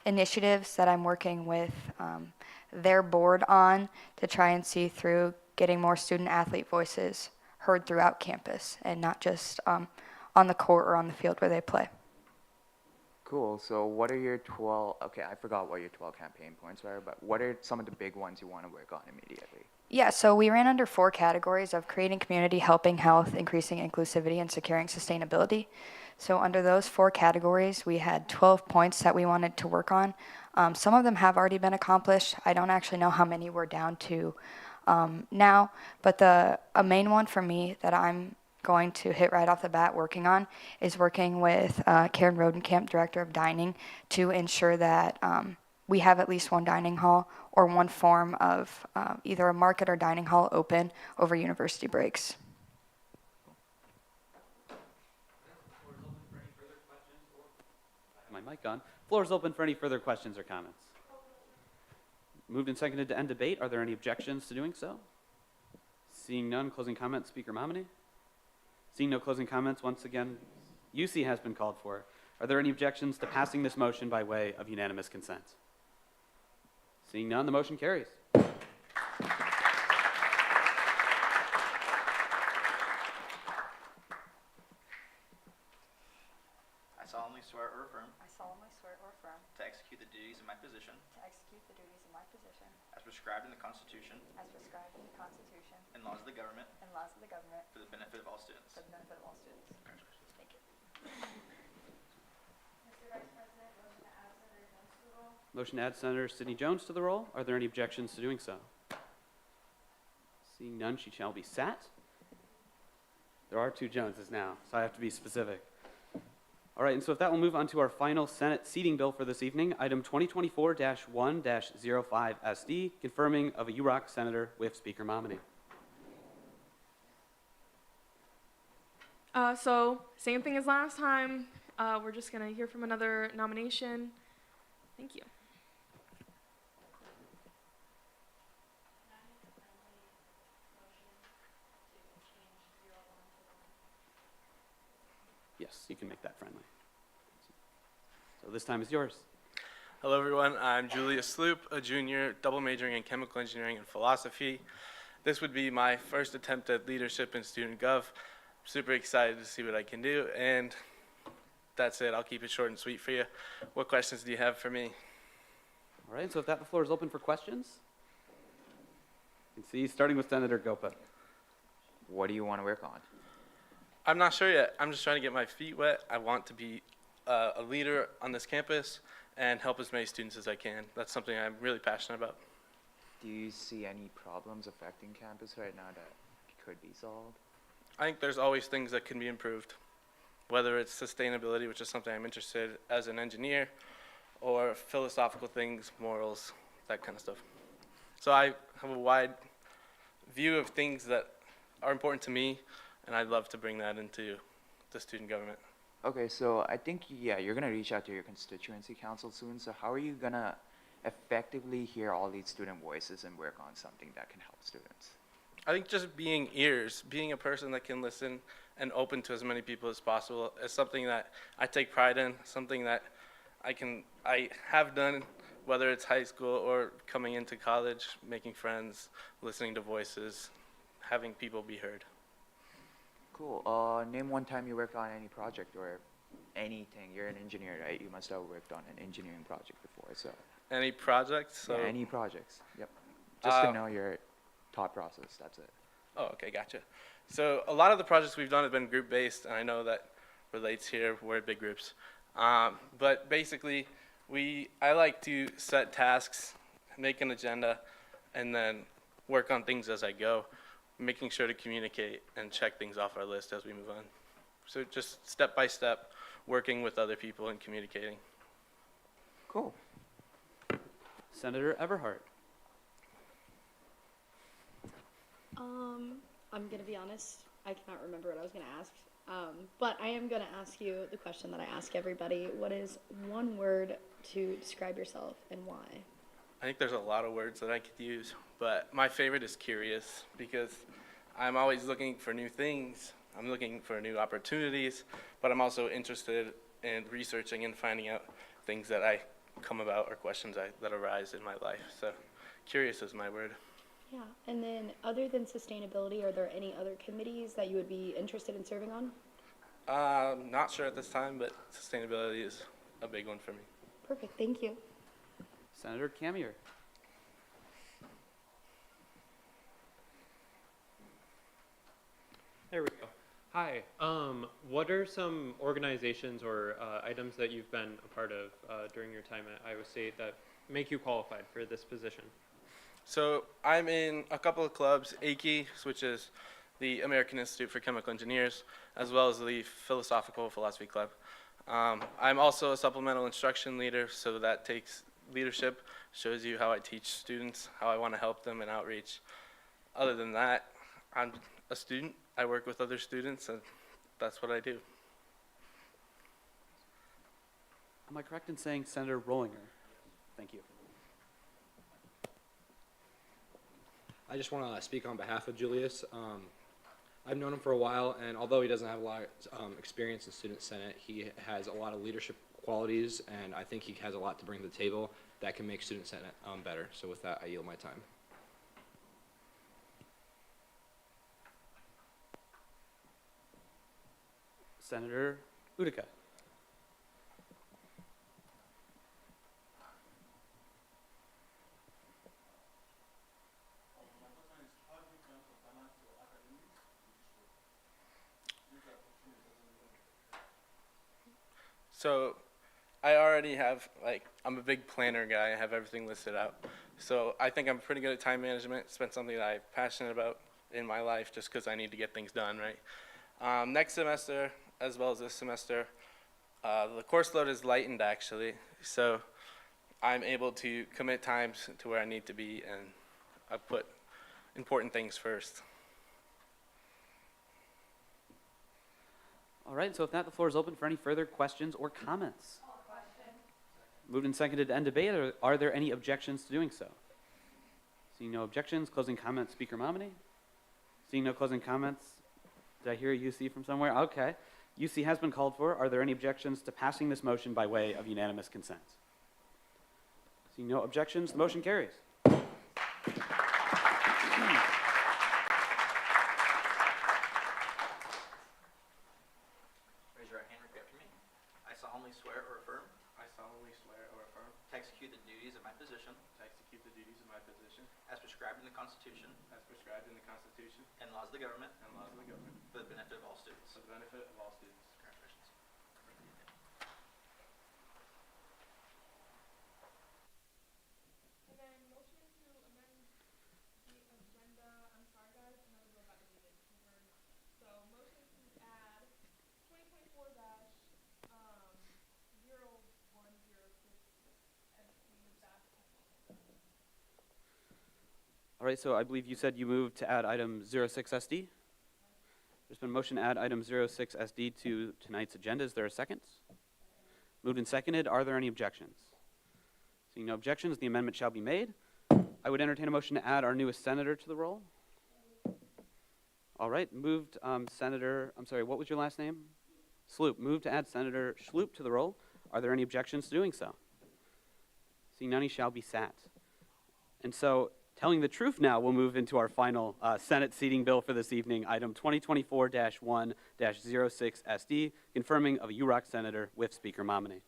initiatives that I'm working with their board on to try and see through getting more student athlete voices heard throughout campus and not just on the court or on the field where they play. Cool. So what are your 12, okay, I forgot what your 12 campaign points were, but what are some of the big ones you want to work on immediately? Yeah, so we ran under 4 categories of creating community, helping health, increasing inclusivity, and securing sustainability. So under those 4 categories, we had 12 points that we wanted to work on. Some of them have already been accomplished. I don't actually know how many we're down to now, but a main one for me that I'm going to hit right off the bat working on is working with Karen Rodenkamp, Director of Dining, to ensure that we have at least one dining hall or one form of either a market or dining hall open over university breaks. My mic on. Floor is open for any further questions or comments. Moved and seconded to end debate. Are there any objections to doing so? Seeing none, closing comments, Speaker Momini. Seeing no closing comments, once again, UC has been called for. Are there any objections to passing this motion by way of unanimous consent? Seeing none, the motion carries. I solemnly swear or affirm I solemnly swear or affirm to execute the duties of my position to execute the duties of my position as prescribed in the Constitution as prescribed in the Constitution and laws of the government and laws of the government for the benefit of all students. for the benefit of all students. Congratulations. Thank you. Mr. Vice President, motion to add Senator Jones to the roll. Motion to add Senator Sidney Jones to the roll. Are there any objections to doing so? Seeing none, she shall be sat. There are 2 Joneses now, so I have to be specific. All right, and so if that will move on to our final Senate seating bill for this evening, item 2024-1-05SD, confirming of a UROC senator with Speaker Momini. So same thing as last time. We're just going to hear from another nomination. Thank you. Yes, you can make that friendly. So this time is yours. Hello everyone, I'm Julius Sloop, a junior double majoring in chemical engineering and philosophy. This would be my first attempt at leadership in student gov. Super excited to see what I can do, and that's it. I'll keep it short and sweet for you. What questions do you have for me? All right, so if that, the floor is open for questions. You can see, starting with Senator Gopa. What do you want to work on? I'm not sure yet. I'm just trying to get my feet wet. I want to be a leader on this campus and help as many students as I can. That's something I'm really passionate about. Do you see any problems affecting campus right now that could be solved? I think there's always things that can be improved, whether it's sustainability, which is something I'm interested in as an engineer, or philosophical things, morals, that kind of stuff. So I have a wide view of things that are important to me, and I'd love to bring that into the student government. Okay, so I think, yeah, you're going to reach out to your constituency council soon, so how are you going to effectively hear all these student voices and work on something that can help students? I think just being ears, being a person that can listen and open to as many people as possible is something that I take pride in, something that I have done, whether it's high school or coming into college, making friends, listening to voices, having people be heard. Cool. Name one time you worked on any project or anything. You're an engineer, right? You must have worked on an engineering project before, so. Any projects? So, yeah, any projects. Yep. Just to know your thought process. That's it. Oh, okay, gotcha. So a lot of the projects we've done have been group-based, and I know that relates here. We're big groups. But basically, I like to set tasks, make an agenda, and then work on things as I go, making sure to communicate and check things off our list as we move on. So just step by step, working with other people and communicating. Cool. Senator Everhart. I'm gonna be honest, I cannot remember what I was gonna ask. But I am gonna ask you the question that I ask everybody. What is one word to describe yourself and why? I think there's a lot of words that I could use, but my favorite is curious because I'm always looking for new things. I'm looking for new opportunities, but I'm also interested in researching and finding out things that I come about or questions that arise in my life. So curious is my word. Yeah, and then other than sustainability, are there any other committees that you would be interested in serving on? Not sure at this time, but sustainability is a big one for me. Perfect, thank you. Senator Camier. There we go. Hi. What are some organizations or items that you've been a part of during your time at Iowa State that make you qualified for this position? So I'm in a couple of clubs, AICI, which is the American Institute for Chemical Engineers, as well as the Philosophical Philosophy Club. I'm also a supplemental instruction leader, so that takes leadership, shows you how I teach students, how I want to help them in outreach. Other than that, I'm a student. I work with other students, and that's what I do. Am I correct in saying Senator Rollinger? Thank you. I just want to speak on behalf of Julius. I've known him for a while, and although he doesn't have a lot of experience in Student Senate, he has a lot of leadership qualities, and I think he has a lot to bring to the table that can make Student Senate better. So with that, I yield my time. Senator Utica. So I already have, I'm a big planner guy. I have everything listed out. So I think I'm pretty good at time management. It's been something that I'm passionate about in my life just because I need to get things done, right? Next semester, as well as this semester, the course load is lightened, actually. So I'm able to commit times to where I need to be, and I put important things first. All right, so if not, the floor is open for any further questions or comments. Moved and seconded to end debate. Are there any objections to doing so? Seeing no objections, closing comments, Speaker Momini. Seeing no closing comments, did I hear a UC from somewhere? Okay. UC has been called for. Are there any objections to passing this motion by way of unanimous consent? Seeing no objections, the motion carries. Raise your right hand and repeat after me. I solemnly swear or affirm I solemnly swear or affirm to execute the duties of my position to execute the duties of my position as prescribed in the Constitution as prescribed in the Constitution and laws of the government and laws of the government for the benefit of all students. for the benefit of all students. Congratulations. And then motion to amend the agenda. I'm sorry, guys, another bill got deleted because we're not done. So motion to add 2024 0106 SD back to the agenda. All right, so I believe you said you moved to add item 06 SD. There's been a motion to add item 06 SD to tonight's agenda. Is there a second? Moved and seconded. Are there any objections? Seeing no objections, the amendment shall be made. I would entertain a motion to add our newest senator to the roll. All right, moved Senator, I'm sorry, what was your last name? Sloop. Moved to add Senator Sloop to the roll. Are there any objections to doing so? Seeing none, he shall be sat. And so Telling the truth now, we'll move into our final Senate seating bill for this evening, item 2024-1-06SD, confirming of a UROC senator with Speaker Momini.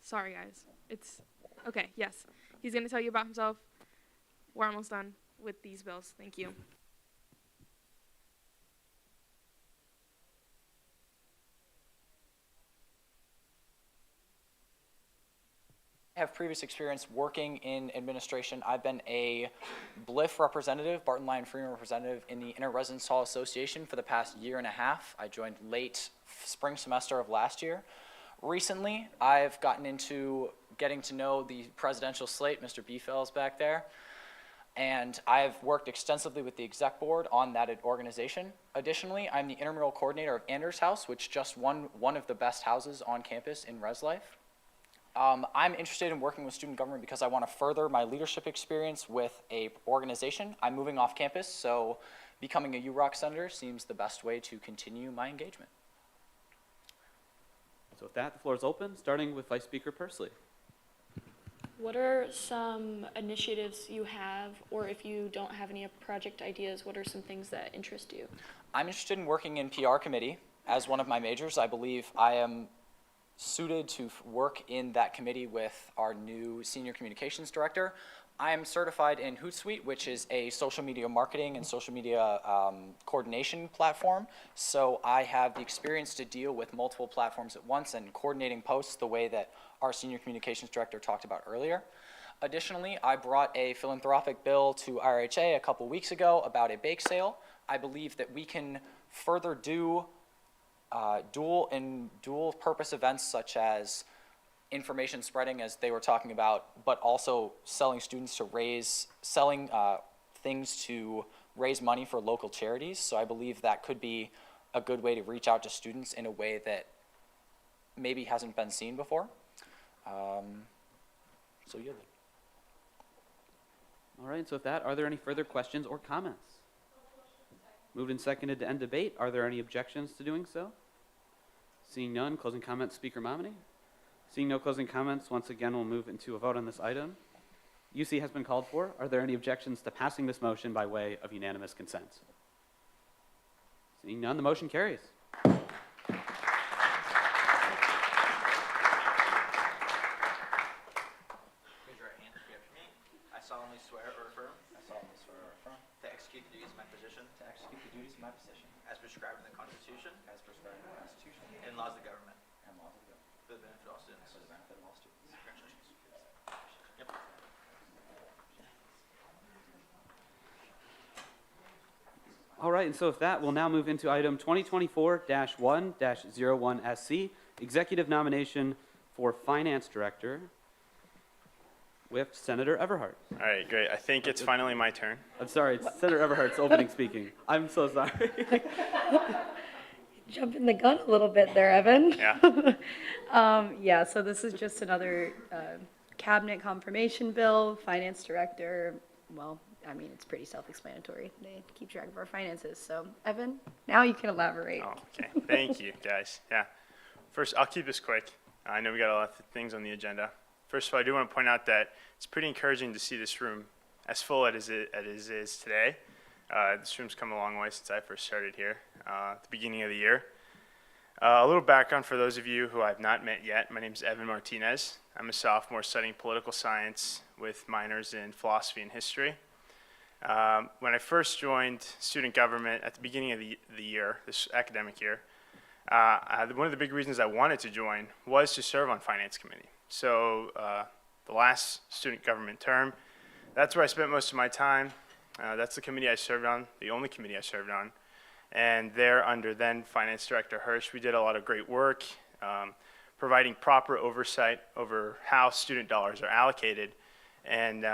Sorry, guys. It's okay. Yes, he's going to tell you about himself. We're almost done with these bills. Thank you. I have previous experience working in administration. I've been a BLIF representative, Barton Lyon Freeman representative in the Inter-Residence Hall Association for the past year and a half. I joined late spring semester of last year. Recently, I've gotten into getting to know the presidential slate, Mr. Beefell's back there, and I've worked extensively with the exec board on that organization. Additionally, I'm the intramural coordinator of Anders House, which just won one of the best houses on campus in Res Life. I'm interested in working with student government because I want to further my leadership experience with a organization. I'm moving off campus, so becoming a UROC senator seems the best way to continue my engagement. So with that, the floor is open, starting with Vice Speaker Pursley. What are some initiatives you have, or if you don't have any project ideas, what are some things that interest you? I'm interested in working in PR committee as one of my majors. I believe I am suited to work in that committee with our new senior communications director. I am certified in Hootsuite, which is a social media marketing and social media coordination platform. So I have the experience to deal with multiple platforms at once and coordinating posts the way that our senior communications director talked about earlier. Additionally, I brought a philanthropic bill to IRHA a couple weeks ago about a bake sale. I believe that we can further do dual purpose events such as information spreading, as they were talking about, but also selling things to raise money for local charities. So I believe that could be a good way to reach out to students in a way that maybe hasn't been seen before. So yeah. All right, so with that, are there any further questions or comments? Moved and seconded to end debate. Are there any objections to doing so? Seeing none, closing comments, Speaker Momini. Seeing no closing comments, once again, we'll move into a vote on this item. UC has been called for. Are there any objections to passing this motion by way of unanimous consent? Seeing none, the motion carries. Raise your right hand, repeat after me. I solemnly swear or affirm. I solemnly swear or affirm. To execute the duties of my position. To execute the duties of my position. As prescribed in the Constitution. As prescribed in the Constitution. And laws of the government. And laws of the government. For the benefit of all students. For the benefit of all students. Congratulations. Yep. All right, and so with that, we'll now move into item 2024-1-01SC, executive nomination for finance director with Senator Everhart. All right, great. I think it's finally my turn. I'm sorry, it's Senator Everhart's opening speaking. I'm so sorry. Jumping the gun a little bit there, Evan. Yeah. Yeah, so this is just another cabinet confirmation bill, finance director. Well, I mean, it's pretty self-explanatory. They keep track of our finances. So, Evan, now you can elaborate. Oh, okay. Thank you, guys. Yeah. First, I'll keep this quick. I know we got a lot of things on the agenda. First of all, I do want to point out that it's pretty encouraging to see this room as full as it is today. This room's come a long way since I first started here at the beginning of the year. A little background for those of you who I've not met yet. My name is Evan Martinez. I'm a sophomore studying political science with minors in philosophy and history. When I first joined student government at the beginning of the year, this academic year, one of the big reasons I wanted to join was to serve on finance committee. So the last student government term, that's where I spent most of my time. That's the committee I served on, the only committee I served on. And there, under then Finance Director Hirsch, we did a lot of great work, providing proper oversight over how student dollars are allocated. And,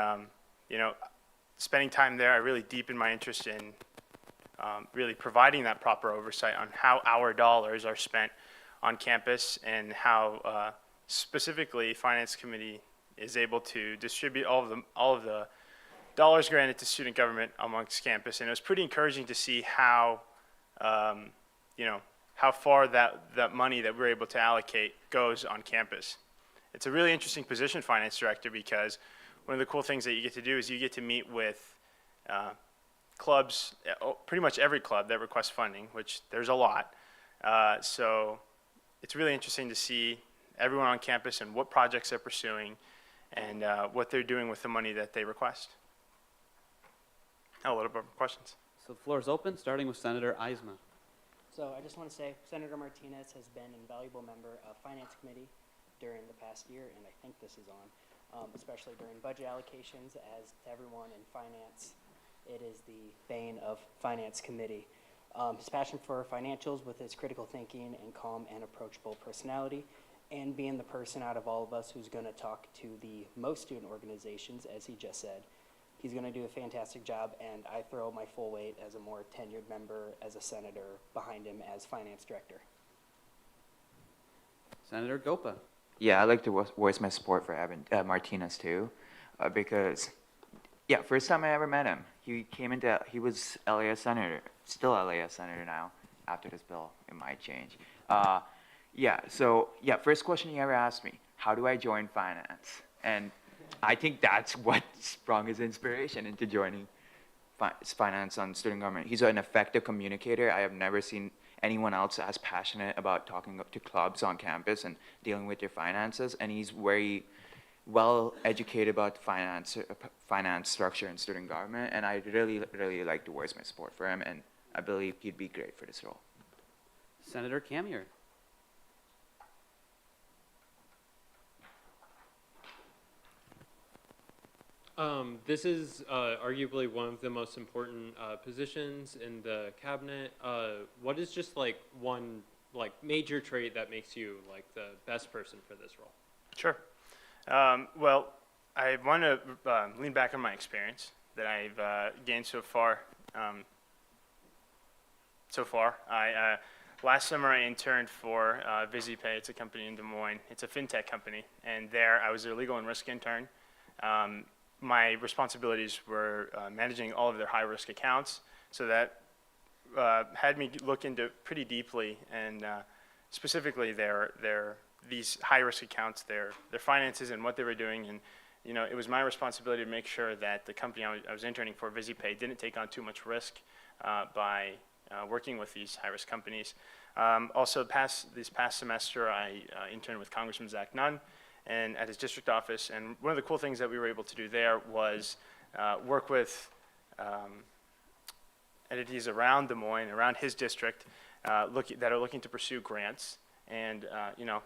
spending time there, I really deepened my interest in really providing that proper oversight on how our dollars are spent on campus and how specifically Finance Committee is able to distribute all of the dollars granted to student government amongst campus. And it was pretty encouraging to see how, how far that money that we're able to allocate goes on campus. It's a really interesting position, Finance Director, because one of the cool things that you get to do is you get to meet with clubs, pretty much every club that requests funding, which there's a lot. So it's really interesting to see everyone on campus and what projects they're pursuing and what they're doing with the money that they request. A little bit of questions. So the floor is open, starting with Senator Eisma. So I just want to say Senator Martinez has been an invaluable member of Finance Committee during the past year, and I think this is on, especially during budget allocations. As to everyone in finance, it is the bane of Finance Committee. His passion for financials with his critical thinking and calm and approachable personality, and being the person out of all of us who's going to talk to the most student organizations, as he just said. He's going to do a fantastic job, and I throw my full weight as a more tenured member, as a senator, behind him as finance director. Senator Gopa. Yeah, I'd like to voice my support for Martinez too, because, yeah, first time I ever met him, he was LAS senator, still LAS senator now, after this bill, it might change. First question he ever asked me, how do I join finance? And I think that's what sprung his inspiration into joining finance on student government. He's an effective communicator. I have never seen anyone else as passionate about talking to clubs on campus and dealing with their finances, and he's very well educated about finance structure in student government, and I really like to voice my support for him, and I believe he'd be great for this role. Senator Camier. This is arguably one of the most important positions in the cabinet. What is just like one major trait that makes you like the best person for this role? Sure. Well, I want to lean back on my experience that I've gained so far. Last summer I interned for VisiPay. It's a company in Des Moines. It's a fintech company, and there I was their legal and risk intern. My responsibilities were managing all of their high-risk accounts, so that had me look into pretty deeply, and specifically these high-risk accounts, their finances and what they were doing, and it was my responsibility to make sure that the company I was interning for, VisiPay, didn't take on too much risk by working with these high-risk companies. Also, this past semester, I interned with Congressman Zach Nunn, and at his district office, and one of the cool things that we were able to do there was work with entities around Des Moines, around his district, that are looking to pursue grants, and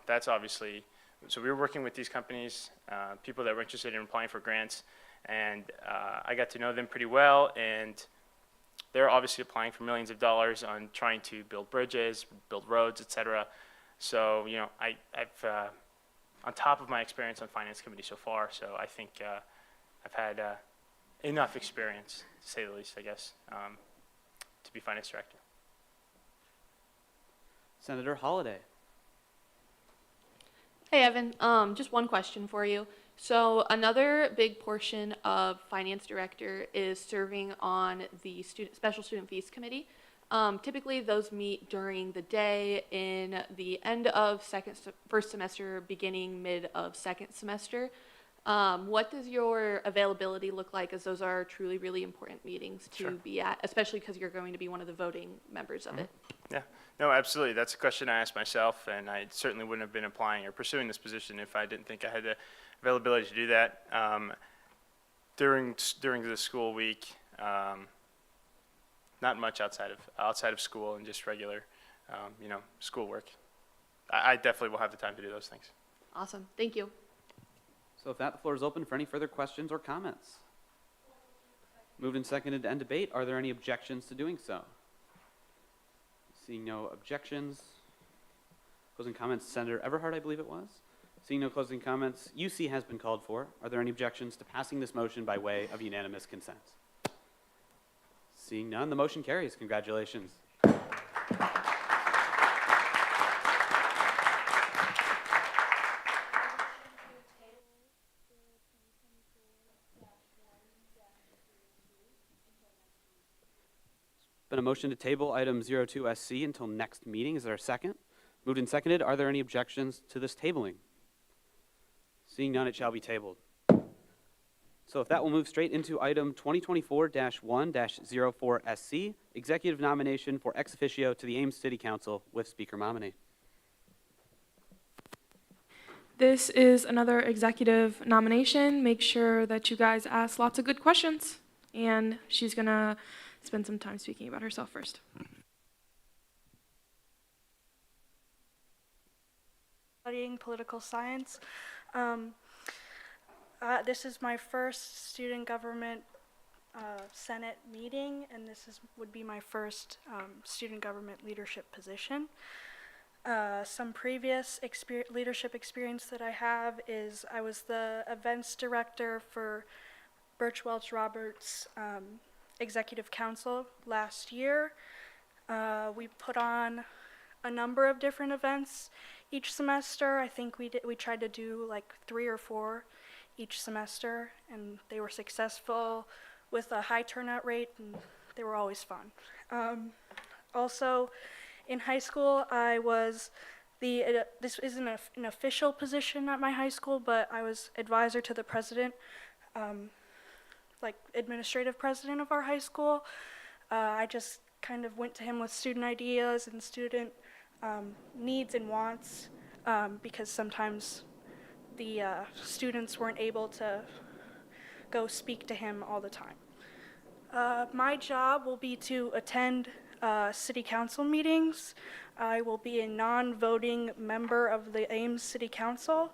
that's obviously, so we were working with these companies, people that were interested in applying for grants, and I got to know them pretty well, and they're obviously applying for millions of dollars on trying to build bridges, build roads, etc. So I've on top of my experience on Finance Committee so far, so I think I've had enough experience, to say the least, I guess, to be Finance Director. Senator Holliday. Hey, Evan. Just one question for you. So another big portion of Finance Director is serving on the Special Student Fees Committee. Typically, those meet during the day in the end of first semester, beginning mid of second semester. What does your availability look like, as those are truly really important meetings to be at, especially because you're going to be one of the voting members of it? Yeah, no, absolutely. That's a question I asked myself, and I certainly wouldn't have been applying or pursuing this position if I didn't think I had the availability to do that. During the school week, not much outside of school and just regular, schoolwork. I definitely will have the time to do those things. Awesome. Thank you. So if that, the floor is open for any further questions or comments. Moved and seconded to end debate. Are there any objections to doing so? Seeing no objections. Closing comments, Senator Everhart, I believe it was. Seeing no closing comments, UC has been called for. Are there any objections to passing this motion by way of unanimous consent? Seeing none, the motion carries. Congratulations. Been a motion to table item 02SC until next meeting. Is there a second? Moved and seconded. Are there any objections to this tabling? Seeing none, it shall be tabled. So if that will move straight into item 2024-1-04SC, executive nomination for ex officio to the Ames City Council with Speaker Momini. This is another executive nomination. Make sure that you guys ask lots of good questions. And she's going to spend some time speaking about herself first. Studying political science. This is my first student government Senate meeting, and would be my first student government leadership position. Some previous leadership experience that I have is I was the events director for Birch Welch Roberts Executive Council last year. We put on a number of different events each semester. I think we tried to do like 3 or 4 each semester, and they were successful with a high turnout rate, and they were always fun. Also, in high school, I was this isn't an official position at my high school, but I was advisor to the president, like administrative president of our high school. I just kind of went to him with student ideas and student needs and wants, because sometimes the students weren't able to go speak to him all the time. My job will be to attend city council meetings. I will be a non-voting member of the Ames City Council,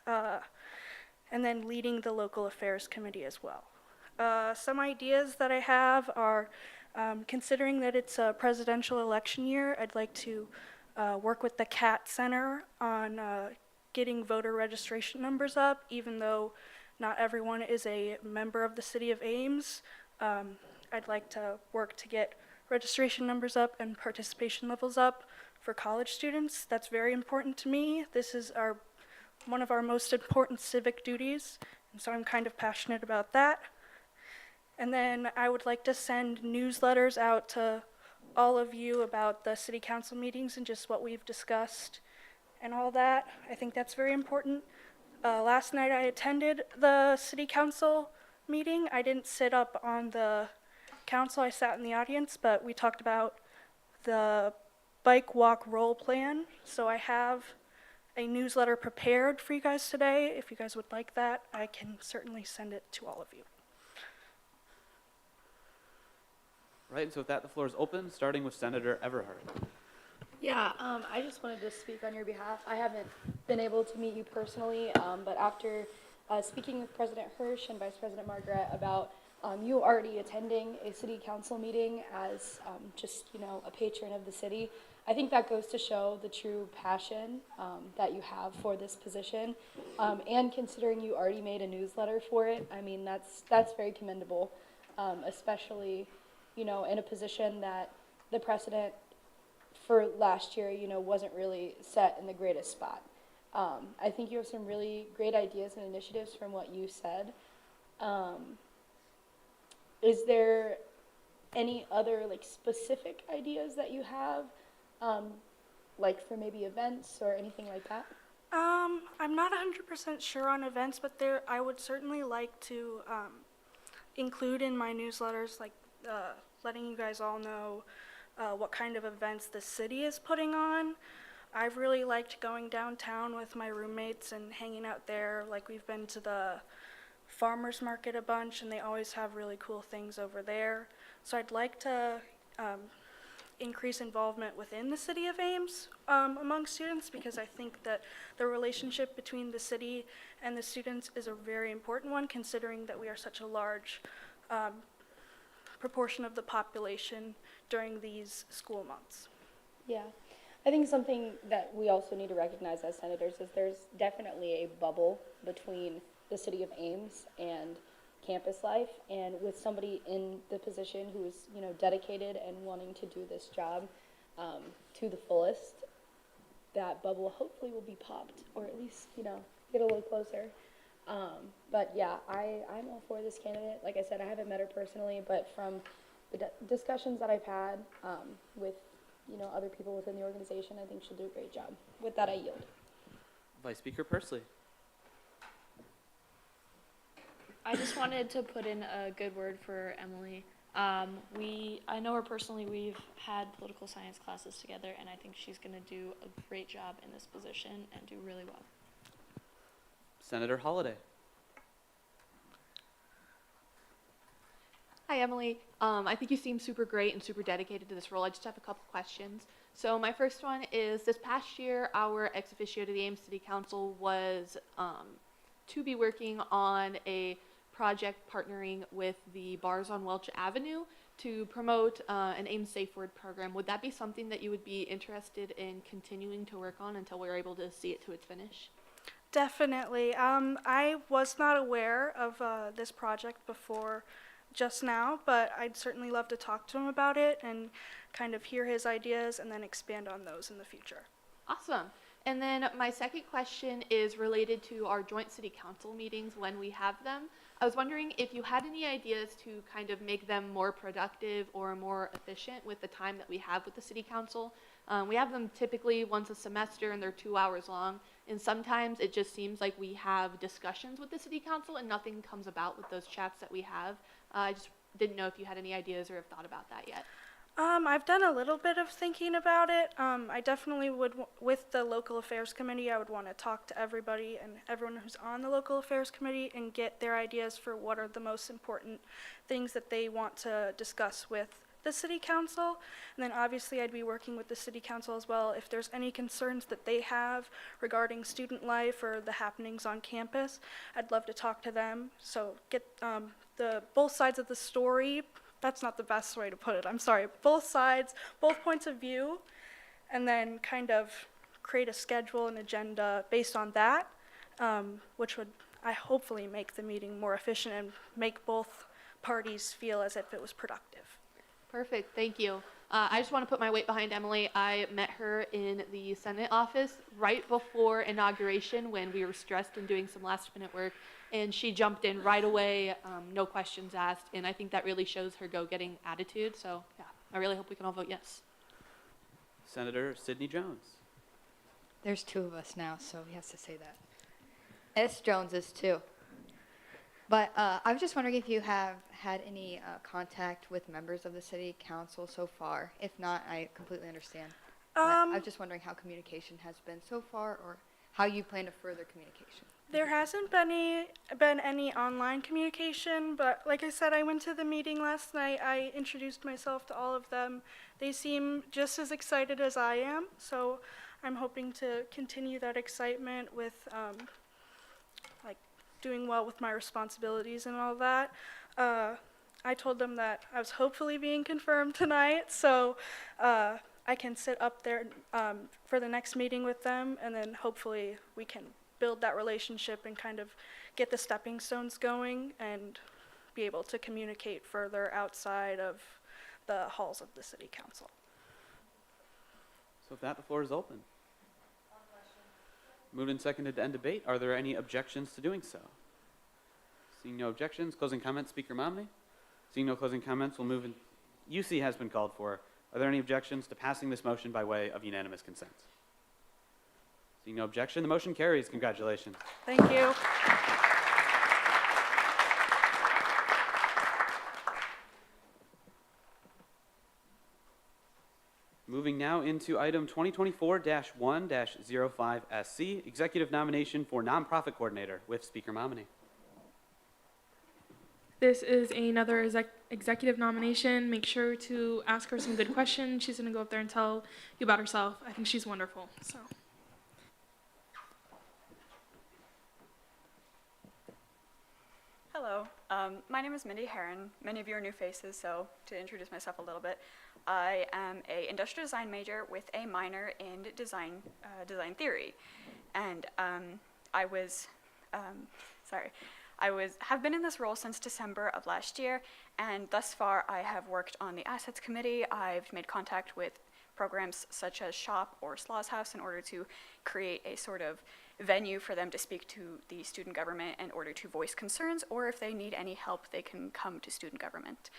and then leading the local affairs committee as well. Some ideas that I have are, considering that it's a presidential election year, I'd like to work with the CAT Center on getting voter registration numbers up, even though not everyone is a member of the city of Ames. I'd like to work to get registration numbers up and participation levels up for college students. That's very important to me. This is one of our most important civic duties, and so I'm kind of passionate about that. And then I would like to send newsletters out to all of you about the city council meetings and just what we've discussed and all that. I think that's very important. Last night I attended the city council meeting. I didn't sit up on the council, I sat in the audience, but we talked about the bike walk roll plan. So I have a newsletter prepared for you guys today. If you guys would like that, I can certainly send it to all of you. Right, and so with that, the floor is open, starting with Senator Everhart. Yeah, I just wanted to speak on your behalf. I haven't been able to meet you personally, but after speaking with President Hirsch and Vice President Margaret about you already attending a city council meeting as just, a patron of the city, I think that goes to show the true passion that you have for this position. And considering you already made a newsletter for it, I mean, that's very commendable, especially, in a position that the precedent for last year, wasn't really set in the greatest spot. I think you have some really great ideas and initiatives from what you said. Is there any other specific ideas that you have, for maybe events or anything like that? I'm not 100% sure on events, but I would certainly like to include in my newsletters, letting you guys all know what kind of events the city is putting on. I've really liked going downtown with my roommates and hanging out there. We've been to the farmers market a bunch, and they always have really cool things over there. So I'd like to increase involvement within the city of Ames among students, because I think that the relationship between the city and the students is a very important one, considering that we are such a large proportion of the population during these school months. Yeah, I think something that we also need to recognize as senators is there's definitely a bubble between the city of Ames and campus life, and with somebody in the position who is, dedicated and wanting to do this job to the fullest, that bubble hopefully will be popped, or at least, get a little closer. But yeah, I'm all for this candidate. Like I said, I haven't met her personally, but from the discussions that I've had with, other people within the organization, I think she'll do a great job. With that, I yield. Vice Speaker Pursley. I just wanted to put in a good word for Emily. I know her personally, we've had political science classes together, and I think she's going to do a great job in this position and do really well. Senator Holliday. Hi, Emily. I think you seem super great and super dedicated to this role. I just have a couple questions. So my first one is, this past year, our ex officio to the Ames City Council was to be working on a project partnering with the bars on Welch Avenue to promote an Ames Safe Word program. Would that be something that you would be interested in continuing to work on until we're able to see it to its finish? Definitely. I was not aware of this project before just now, but I'd certainly love to talk to him about it and kind of hear his ideas and then expand on those in the future. Awesome. And then my second question is related to our joint city council meetings when we have them. I was wondering if you had any ideas to kind of make them more productive or more efficient with the time that we have with the city council. We have them typically once a semester and they're 2 hours long. And sometimes it just seems like we have discussions with the city council and nothing comes about with those chats that we have. I just didn't know if you had any ideas or have thought about that yet. I've done a little bit of thinking about it. I definitely would, with the local affairs committee, I would want to talk to everybody and everyone who's on the local affairs committee and get their ideas for what are the most important things that they want to discuss with the city council. And then obviously I'd be working with the city council as well if there's any concerns that they have regarding student life or the happenings on campus. I'd love to talk to them. So get the both sides of the story. That's not the best way to put it, I'm sorry. Both sides, both points of view, and then kind of create a schedule and agenda based on that, which would hopefully make the meeting more efficient and make both parties feel as if it was productive. Perfect, thank you. I just want to put my weight behind Emily. I met her in the Senate office right before inauguration when we were stressed and doing some last minute work. And she jumped in right away, no questions asked, and I think that really shows her go-getting attitude. So, yeah, I really hope we can all vote yes. Senator Sidney Jones. There's two of us now, so he has to say that. S. Jones is too. But I was just wondering if you have had any contact with members of the city council so far. If not, I completely understand. I was just wondering how communication has been so far, or how you plan to further communication. There hasn't been any online communication, but like I said, I went to the meeting last night. I introduced myself to all of them. They seem just as excited as I am, so I'm hoping to continue that excitement with like doing well with my responsibilities and all that. I told them that I was hopefully being confirmed tonight, so I can sit up there for the next meeting with them, and then hopefully we can build that relationship and kind of get the stepping stones going and be able to communicate further outside of the halls of the city council. So with that, the floor is open. Moved and seconded to end debate. Are there any objections to doing so? Seeing no objections, closing comments, Speaker Momney. Seeing no closing comments, we'll move in. UC has been called for. Are there any objections to passing this motion by way of unanimous consent? Seeing no objection, the motion carries. Congratulations. Thank you. Moving now into item 2024-1-05SC, executive nomination for nonprofit coordinator with Speaker Momney. This is another executive nomination. Make sure to ask her some good questions. She's going to go up there and tell you about herself. I think she's wonderful. So. Hello, my name is Mindy Heron. Many of you are new faces, so to introduce myself a little bit, I am an industrial design major with a minor in design theory, and have been in this role since December of last year, and thus far I have worked on the assets committee. I've made contact with programs such as SHOP or SLAW's House in order to create a sort of venue for them to speak to the student government in order to voice concerns, or if they need any help, they can come to student government.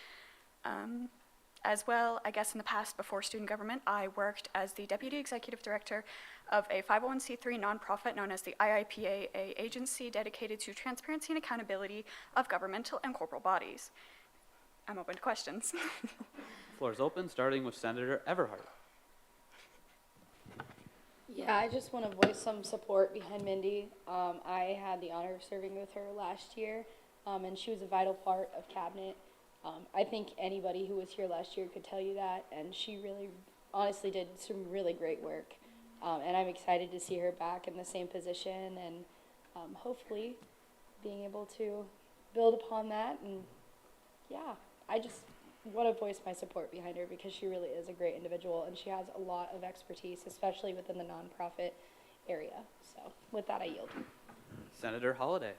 As well, I guess in the past, before student government, I worked as the deputy executive director of a 501c3 nonprofit known as the IIPA, a agency dedicated to transparency and accountability of governmental and corporal bodies. I'm open to questions. Floor is open, starting with Senator Everhart. Yeah, I just want to voice some support behind Mindy. I had the honor of serving with her last year, and she was a vital part of cabinet. I think anybody who was here last year could tell you that, and she really, honestly did some really great work. And I'm excited to see her back in the same position, and hopefully being able to build upon that. And yeah, I just want to voice my support behind her because she really is a great individual, and she has a lot of expertise, especially within the nonprofit area. So with that, I yield. Senator Holliday.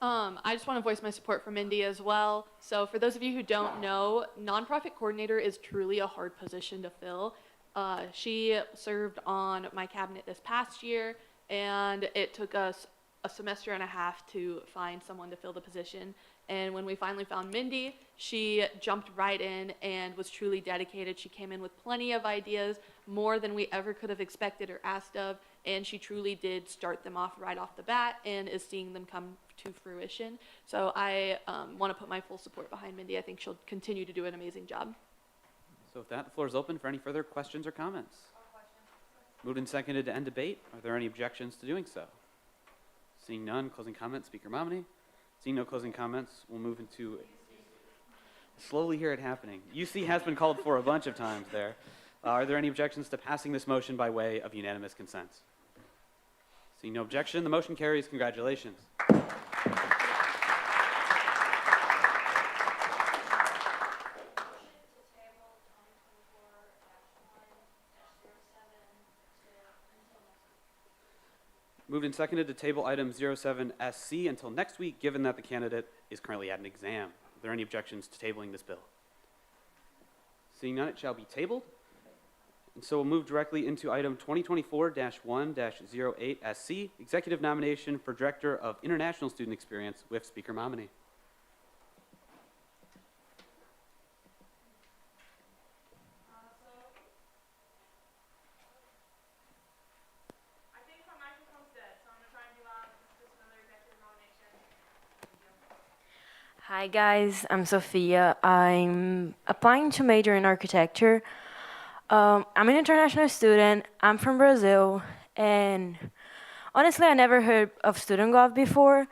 I just want to voice my support for Mindy as well. So for those of you who don't know, nonprofit coordinator is truly a hard position to fill. She served on my cabinet this past year, and it took us a semester and a half to find someone to fill the position. And when we finally found Mindy, she jumped right in and was truly dedicated. She came in with plenty of ideas, more than we ever could have expected or asked of, and she truly did start them off right off the bat and is seeing them come to fruition. So I want to put my full support behind Mindy. I think she'll continue to do an amazing job. So with that, the floor is open for any further questions or comments. Moved and seconded to end debate. Are there any objections to doing so? Seeing none, closing comments, Speaker Momini. Seeing no closing comments, we'll move into, slowly hear it happening. UC has been called for a bunch of times there. Are there any objections to passing this motion by way of unanimous consent? Seeing no objection, the motion carries. Congratulations. Moved and seconded to table item 07SC until next week, given that the candidate is currently at an exam. Are there any objections to tabling this bill? Seeing none, it shall be tabled. And so we'll move directly into item 2024-1-08SC, executive nomination for Director of International Student Experience with Speaker Momini. Hi guys, I'm Sophia. I'm applying to major in architecture. I'm an international student. I'm from Brazil, and honestly, I never heard of Student Gov before.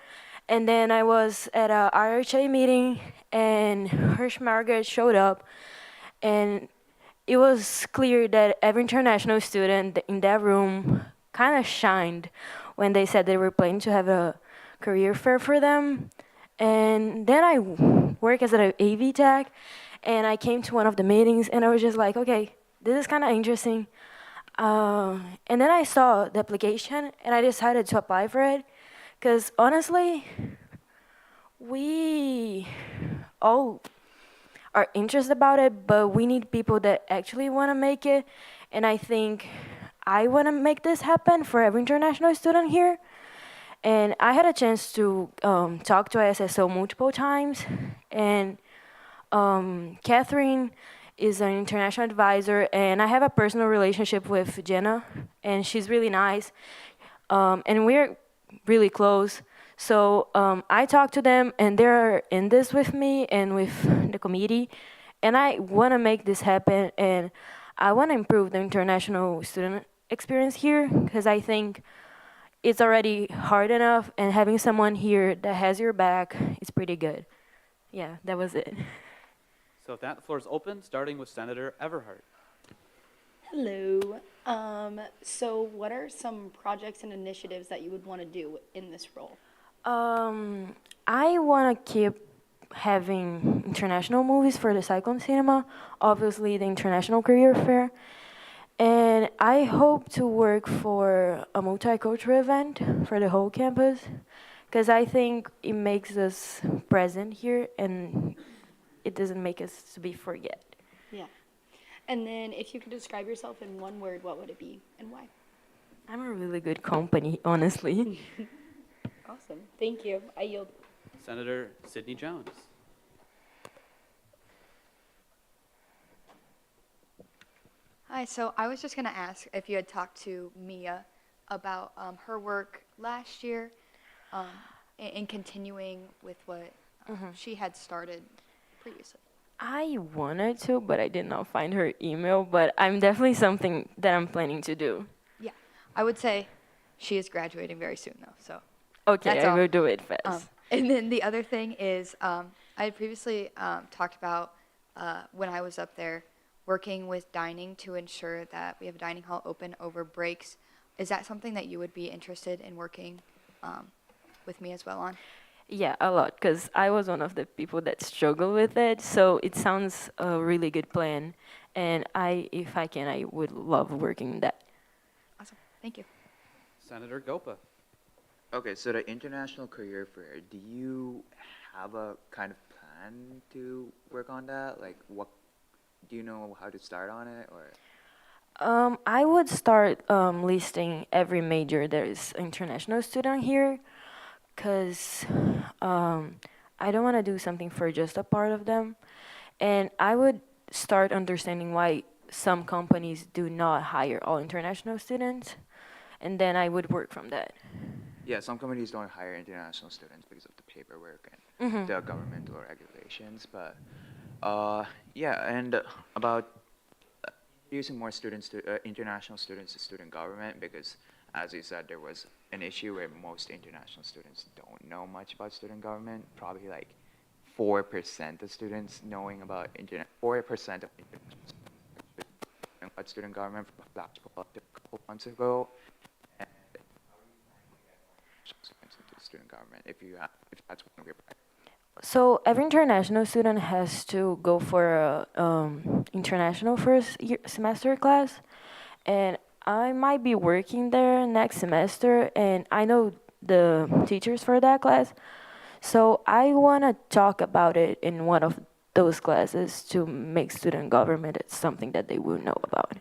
And then I was at a RHA meeting, and Hirsch Margaret showed up, and it was clear that every international student in that room kind of shined when they said they were planning to have a career fair for them. And then I work as an AV tech, and I came to one of the meetings, and I was just like, okay, this is kind of interesting. And then I saw the application, and I decided to apply for it, because honestly, we all are interested about it, but we need people that actually want to make it, and I think I want to make this happen for every international student here. And I had a chance to talk to ISSO multiple times, and Catherine is an international advisor, and I have a personal relationship with Jenna, and she's really nice, and we're really close. So I talked to them, and they're in this with me and with the committee, and I want to make this happen, and I want to improve the international student experience here, because I think it's already hard enough, and having someone here that has your back is pretty good. Yeah, that was it. So with that, the floor is open, starting with Senator Everhart. Hello. So what are some projects and initiatives that you would want to do in this role? I want to keep having international movies for the Cyclone Cinema, obviously the International Career Fair. And I hope to work for a multicultural event for the whole campus, because I think it makes us present here and it doesn't make us to be forget. Yeah. And then if you could describe yourself in one word, what would it be and why? I'm a really good company, honestly. Awesome. Thank you. I yield. Senator Sidney Jones. Hi, so I was just going to ask if you had talked to Mia about her work last year and continuing with what she had started previously. I wanted to, but I did not find her email, but I'm definitely something that I'm planning to do. Yeah, I would say she is graduating very soon, though, so. Okay, that's I all. will do it fast. And then the other thing is, I had previously talked about when I was up there working with dining to ensure that we have a dining hall open over breaks. Is that something that you would be interested in working with me as well on? Yeah, a lot, because I was one of the people that struggle with it, so it sounds a really good plan, and if I can, I would love working that. Awesome, thank you. Senator Gopa. Okay, so the International Career Fair, do you have a kind of plan to work on that? Like, what do you know how to start on it, or? I would start listing every major there is international student here, because I don't want to do something for just a part of them. And I would start understanding why some companies do not hire all international students, and then I would work from that. Yeah, some companies don't hire international students because of the paperwork and the governmental regulations. But yeah, and about introducing more students to international students to student government, because as you said, there was an issue where most international students don't know much about student government. Probably like 4% of students knowing about 4% of international students knowing about student government from a flash poll a couple months ago. And students into student government, if that's one of your priorities. So every international student has to go for a international first year semester class, and I might be working there next semester, and I know the teachers for that class, so I want to talk about it in one of those classes to make student government something that they will know about.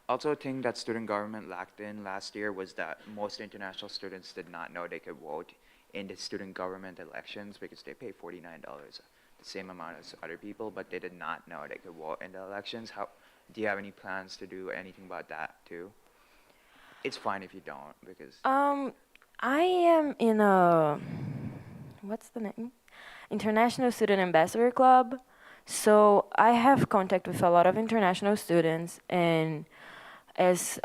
Also, a thing that student government lacked in last year was that most international students did not know they could vote in the student government elections because they pay $49, the same amount as other people, but they did not know they could vote in the elections. How do you have any plans to do anything about that too? It's fine if you don't, because I am in a, what's the name? International Student Ambassador Club. So I have contact with a lot of international students, and as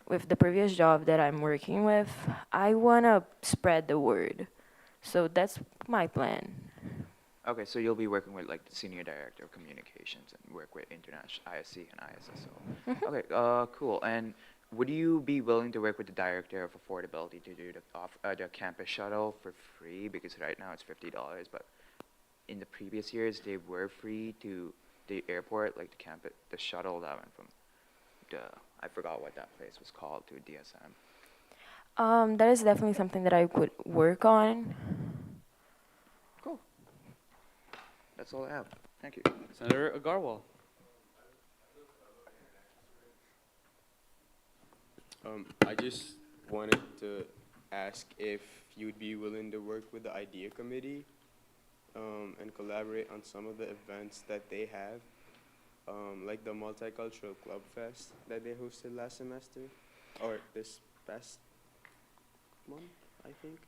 with the previous job that I'm working with, I want to spread the word. So that's my plan. okay, so you'll be working with like the senior director of communications and work with international ISC and ISSO. Okay, cool. And would you be willing to work with the director of affordability to do the campus shuttle for free? Because right now it's $50, but in the previous years they were free to the airport, like the shuttle that went from I forgot what that place was called, to DSM. That is definitely something that I could work on. Cool. That's all I have. Thank you. Senator Agarwal. I just wanted to ask if you'd be willing to work with the IDEA committee and collaborate on some of the events that they have, like the Multicultural Club Fest that they hosted last semester, or this past month, I think.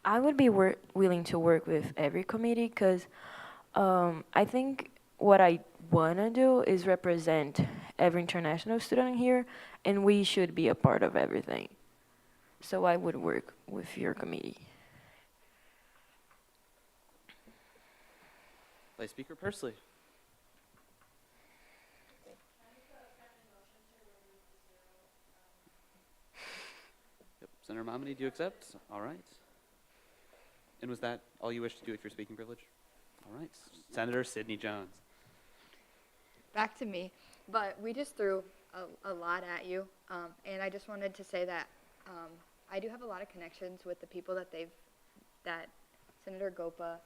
I would be willing to work with every committee, because I think what I want to do is represent every international student here, and we should be a part of everything. So I would work with your committee. Vice Speaker Pursley. Yep. Senator Momedy, do you accept? All right. And was that all you wish to do with your speaking privilege? All right. Senator Sidney Jones. Back to me, but we just threw a lot at you, and I just wanted to say that I do have a lot of connections with the people that Senator Gopa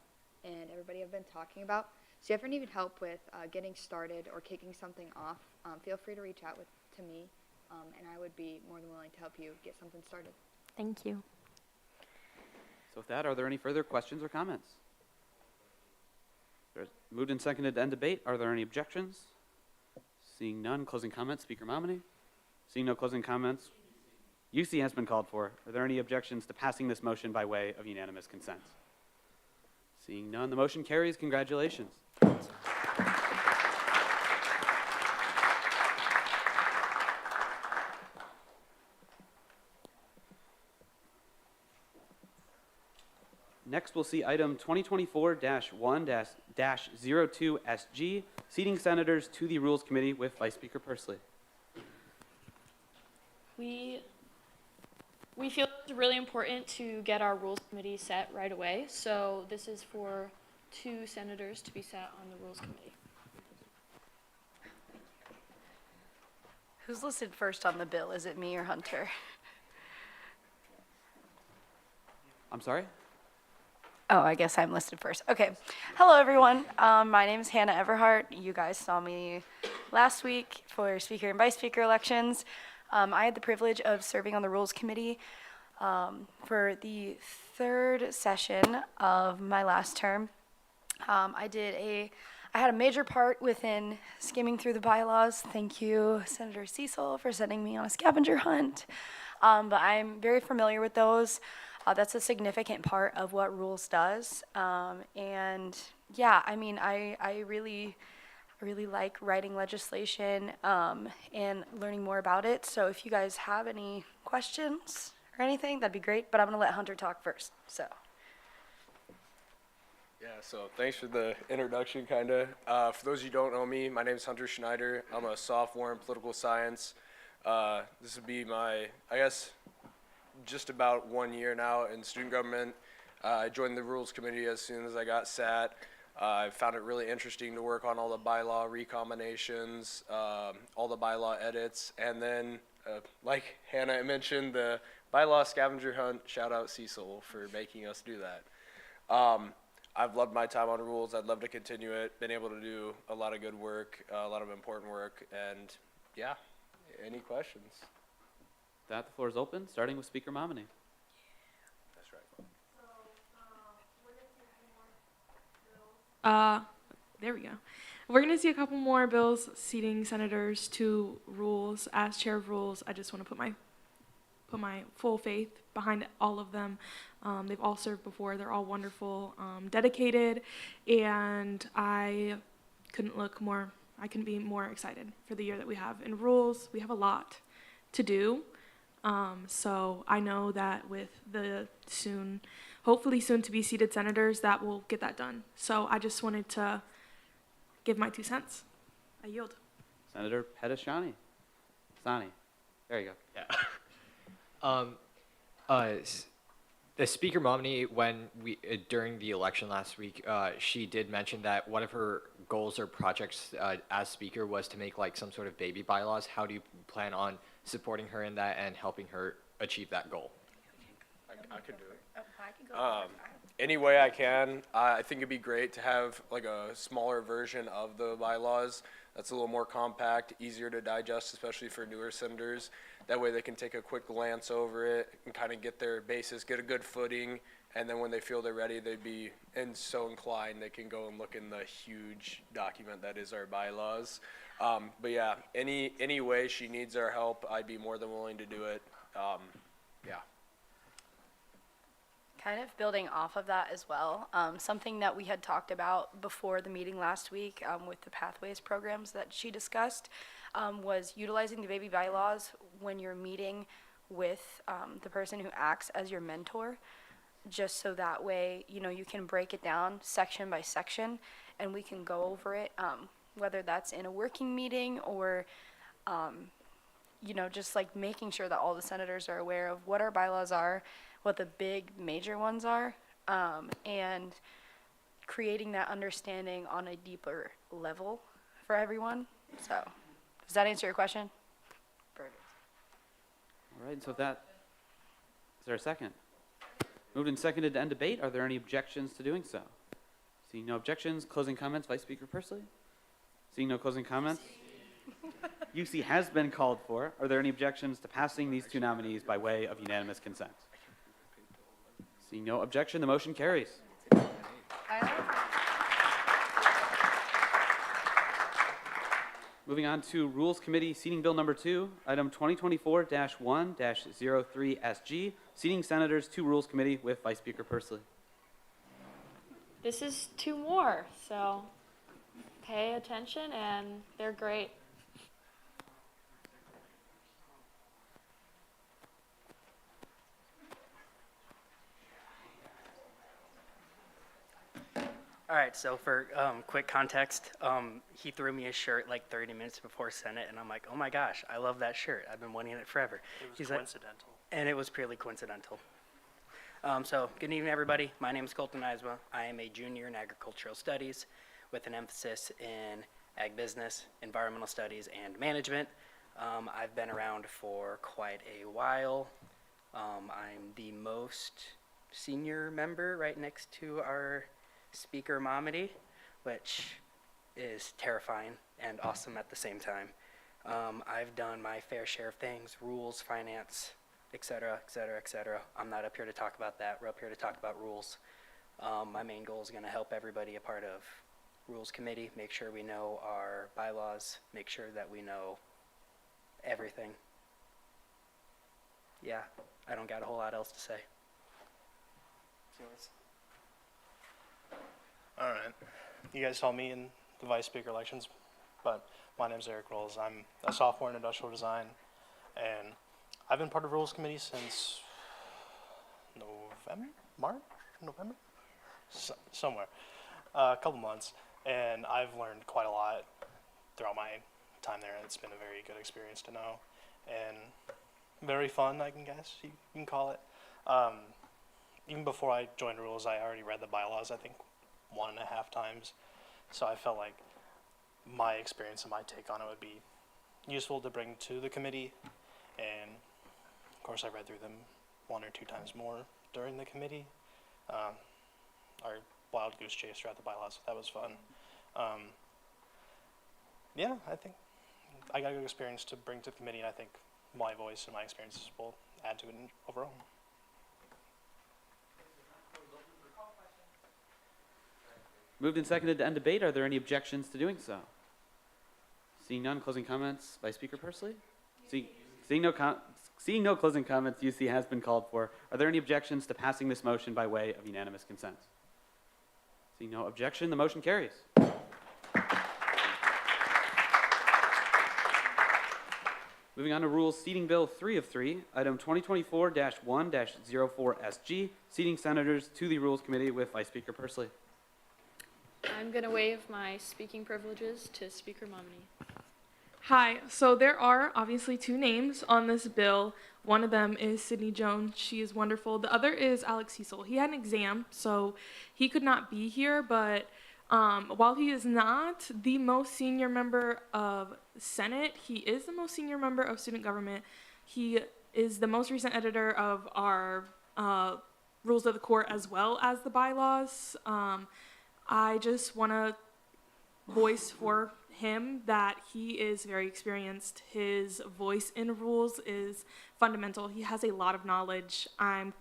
and everybody have been talking about. So if you ever need help with getting started or kicking something off, feel free to reach out to me, and I would be more than willing to help you get something started. Thank you. So with that, are there any further questions or comments? There's moved and seconded to end debate. Are there any objections? Seeing none, closing comments, Speaker Momini. Seeing no closing comments, UC has been called for. Are there any objections to passing this motion by way of unanimous consent? Seeing none, the motion carries. Congratulations. Next, we'll see item 2024-1-02SG, seating senators to the Rules Committee with Vice Speaker Pursley. We feel it's really important to get our rules committee set right away. So this is for 2 senators to be sat on the rules committee. Who's listed first on the bill? Is it me or Hunter? I'm sorry? Oh, I guess I'm listed first. Okay. Hello, everyone. My name is Hannah Everhart. You guys saw me last week for Speaker and Vice Speaker elections. I had the privilege of serving on the Rules Committee for the 3rd session of my last term. I had a major part within skimming through the bylaws. Thank you, Senator Cecil, for sending me on a scavenger hunt. But I'm very familiar with those. That's a significant part of what rules does. And yeah, I mean, I really like writing legislation and learning more about it. So if you guys have any questions or anything, that'd be great. But I'm gonna let Hunter talk first, so. Yeah, so thanks for the introduction, kinda. For those of you who don't know me, my name is Hunter Schneider. I'm a sophomore in political science. This would be my, I guess, just about 1 year now in student government. I joined the Rules Committee as soon as I got sat. I found it really interesting to work on all the bylaw recombinations, all the bylaw edits, and then, like Hannah mentioned, the bylaw scavenger hunt. Shout out Cecil for making us do that. I've loved my time on rules. I'd love to continue it. Been able to do a lot of good work, a lot of important work, and yeah, any questions? The floor is open, starting with Speaker Momini. That's right. There we go. We're going to see a couple more bills seating senators to rules. As chair of rules, I just want to put my full faith behind all of them. They've all served before. They're all wonderful, dedicated, and I couldn't be more excited for the year that we have. In rules, we have a lot to do. So I know that with the hopefully soon to be seated senators, that will get that done. So I just wanted to give my 2 cents. I yield. Senator Petishani. Sani. There you go. Yeah. The Speaker Momini, when during the election last week, she did mention that one of her goals or projects as Speaker was to make like some sort of baby bylaws. How do you plan on supporting her in that and helping her achieve that goal? I could do it. Any way I can. I think it'd be great to have like a smaller version of the bylaws that's a little more compact, easier to digest, especially for newer senators. That way they can take a quick glance over it and kind of get their basis, get a good footing, and then when they feel they're ready, they'd be so inclined they can go and look in the huge document that is our bylaws. But yeah, any way she needs our help, I'd be more than willing to do it. Yeah. Kind of building off of that as well, something that we had talked about before the meeting last week with the Pathways programs that she discussed was utilizing the baby bylaws when you're meeting with the person who acts as your mentor, just so that way, you can break it down section by section and we can go over it, whether that's in a working meeting or, just like making sure that all the senators are aware of what our bylaws are, what the big major ones are, and creating that understanding on a deeper level for everyone. So, does that answer your question? Perfect. All right, and so with that, is there a second? Moved and seconded to end debate. Are there any objections to doing so? Seeing no objections, closing comments, Vice Speaker Pursley? Seeing no closing comments? UC has been called for. Are there any objections to passing these 2 nominees by way of unanimous consent? Seeing no objection, the motion carries. Moving on to Rules Committee Seating Bill number 2, item 2024-1-03SG, seating senators to Rules Committee with Vice Speaker Pursley. This is 2 more, so pay attention, and they're great. All right, so for quick context, he threw me a shirt like 30 minutes before Senate, and I'm like, oh my gosh, I love that shirt. I've been wanting it forever. It was coincidental. And it was purely coincidental. So, good evening, everybody. My name is Colton Eisma. I am a junior in agricultural studies with an emphasis in ag business, environmental studies, and management. I've been around for quite a while. I'm the most senior member right next to our Speaker Momedy, which is terrifying and awesome at the same time. I've done my fair share of things, rules, finance, etc., etc., etc. I'm not up here to talk about that. We're up here to talk about rules. My main goal is going to help everybody a part of Rules Committee, make sure we know our bylaws, make sure that we know everything. Yeah, I don't got a whole lot else to say. It's yours. All right. You guys saw me in the vice speaker elections, but my name's Eric Rolls. I'm a sophomore in industrial design, and I've been part of Rules Committee since November? Somewhere. A couple months, and I've learned quite a lot throughout my time there. It's been a very good experience to know, and very fun, I can guess you can call it. Even before I joined Rules, I already read the bylaws, I think, 1.5 times. So I felt like my experience and my take on it would be useful to bring to the committee. And of course, I read through them 1 or 2 times more during the committee. Our wild goose chase throughout the bylaws, so that was fun. Yeah, I think I got a good experience to bring to the committee, and I think my voice and my experiences will add to it overall. Moved and seconded to end debate. Are there any objections to doing so? Seeing none, closing comments by Speaker Pursley? Seeing no closing comments, UC has been called for. Are there any objections to passing this motion by way of unanimous consent? Seeing no objection, the motion carries. Moving on to Rules Seating Bill 3 of 3, item 2024-1-04SG, seating senators to the Rules Committee with Vice Speaker Pursley. I'm going to waive my speaking privileges to Speaker Momedy. Hi, so there are obviously 2 names on this bill. One of them is Sydney Jones. She is wonderful. The other is Alex Cecil. He had an exam, so he could not be here, but while he is not the most senior member of Senate, he is the most senior member of student government. He is the most recent editor of our Rules of the Court as well as the bylaws. I just want to voice for him that he is very experienced. His voice in rules is fundamental. He has a lot of knowledge. I'm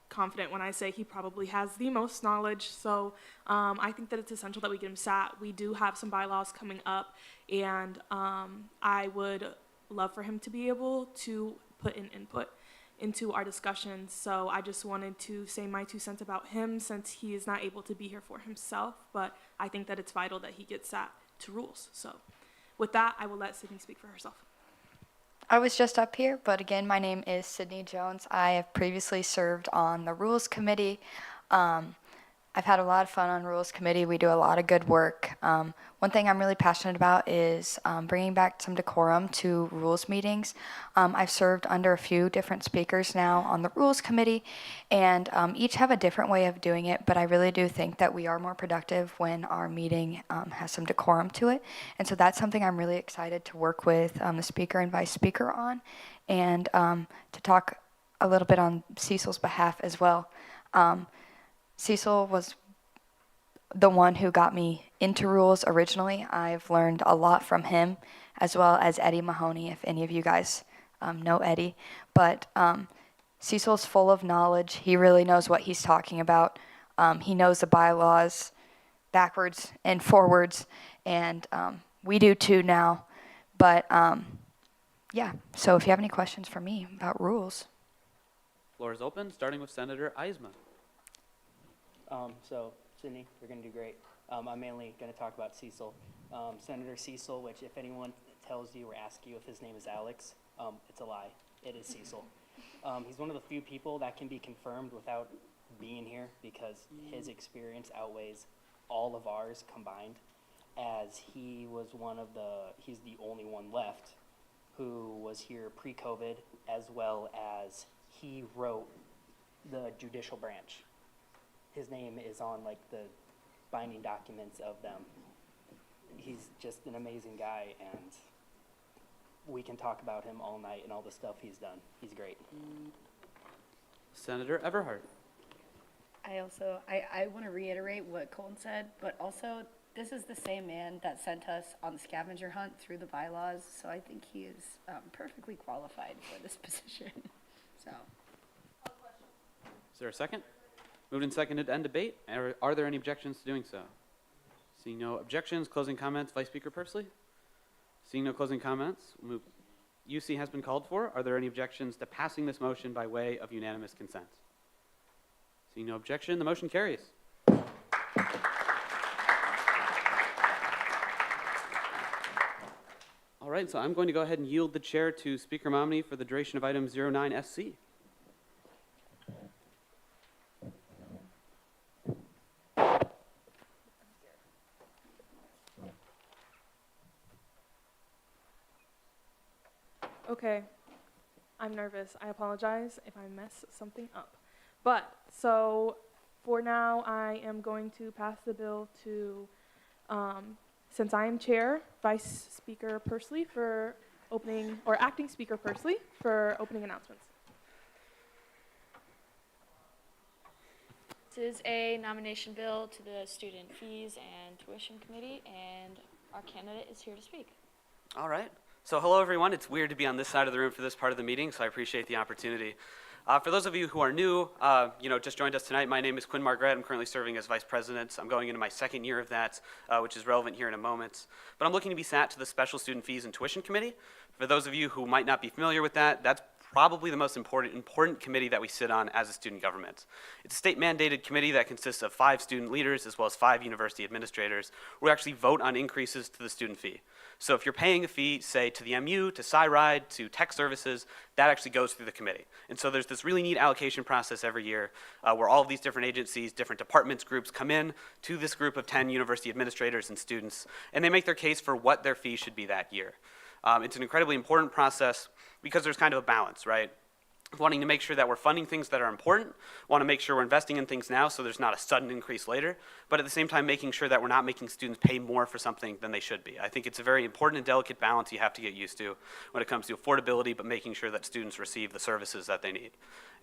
confident when I say he probably has the most knowledge. So I think that it's essential that we get him sat. We do have some bylaws coming up, and I would love for him to be able to put in input into our discussions. So I just wanted to say my 2 cents about him since he is not able to be here for himself, but I think that it's vital that he gets sat to rules. So with that, I will let Sydney speak for herself. I was just up here, but again, my name is Sydney Jones. I have previously served on the Rules Committee. I've had a lot of fun on Rules Committee. We do a lot of good work. One thing I'm really passionate about is bringing back some decorum to Rules meetings. I've served under a few different speakers now on the Rules Committee, and each have a different way of doing it, but I really do think that we are more productive when our meeting has some decorum to it. And so that's something I'm really excited to work with the Speaker and Vice Speaker on, and to talk a little bit on Cecil's behalf as well. Cecil was the one who got me into rules originally. I've learned a lot from him, as well as Eddie Mahoney, if any of you guys know Eddie. But Cecil's full of knowledge. He really knows what he's talking about. He knows the bylaws backwards and forwards, and we do too now. But yeah, so if you have any questions for me about rules. Floor is open, starting with Senator Eisma. So, Sydney, you're going to do great. I'm mainly going to talk about Cecil. Senator Cecil, which if anyone tells you or asks you if his name is Alex, it's a lie. It is Cecil. He's one of the few people that can be confirmed without being here because his experience outweighs all of ours combined, as he's the only one left who was here pre-COVID, as well as he wrote the judicial branch. His name is on like the binding documents of them. He's just an amazing guy, and we can talk about him all night and all the stuff he's done. He's great. Senator Everhart. I want to reiterate what Colton said, but also this is the same man that sent us on the scavenger hunt through the bylaws, so I think he is perfectly qualified for this position. So. Is there a second? Moved and seconded to end debate. Are there any objections to doing so? Seeing no objections, closing comments, Vice Speaker Pursley? Seeing no closing comments, UC has been called for. Are there any objections to passing this motion by way of unanimous consent? Seeing no objection, the motion carries. All right, so I'm going to go ahead and yield the chair to Speaker Momney for the duration of item 09SC. Okay, I'm nervous. I apologize if I mess something up. But, so, for now, I am going to pass the bill to, since I am chair, Vice Speaker Pursley for opening, or Acting Speaker Pursley for opening announcements. This is a nomination bill to the Student Fees and Tuition Committee, and our candidate is here to speak. All right. So hello, everyone. It's weird to be on this side of the room for this part of the meeting, so I appreciate the opportunity. For those of you who are new, just joined us tonight, my name is Quinn Margaret. I'm currently serving as Vice President. I'm going into my second year of that, which is relevant here in a moment. But I'm looking to be sat to the Special Student Fees and Tuition Committee. For those of you who might not be familiar with that, that's probably the most important committee that we sit on as a student government. It's a state-mandated committee that consists of 5 student leaders as well as 5 university administrators. We actually vote on increases to the student fee. So if you're paying a fee, say, to the MU, to SciRide, to tech services, that actually goes through the committee. And so there's this really neat allocation process every year where all of these different agencies, different departments, groups come in to this group of 10 university administrators and students, and they make their case for what their fee should be that year. It's an incredibly important process because there's kind of a balance, right? Wanting to make sure that we're funding things that are important, want to make sure we're investing in things now so there's not a sudden increase later, but at the same time making sure that we're not making students pay more for something than they should be. I think it's a very important and delicate balance you have to get used to when it comes to affordability, but making sure that students receive the services that they need.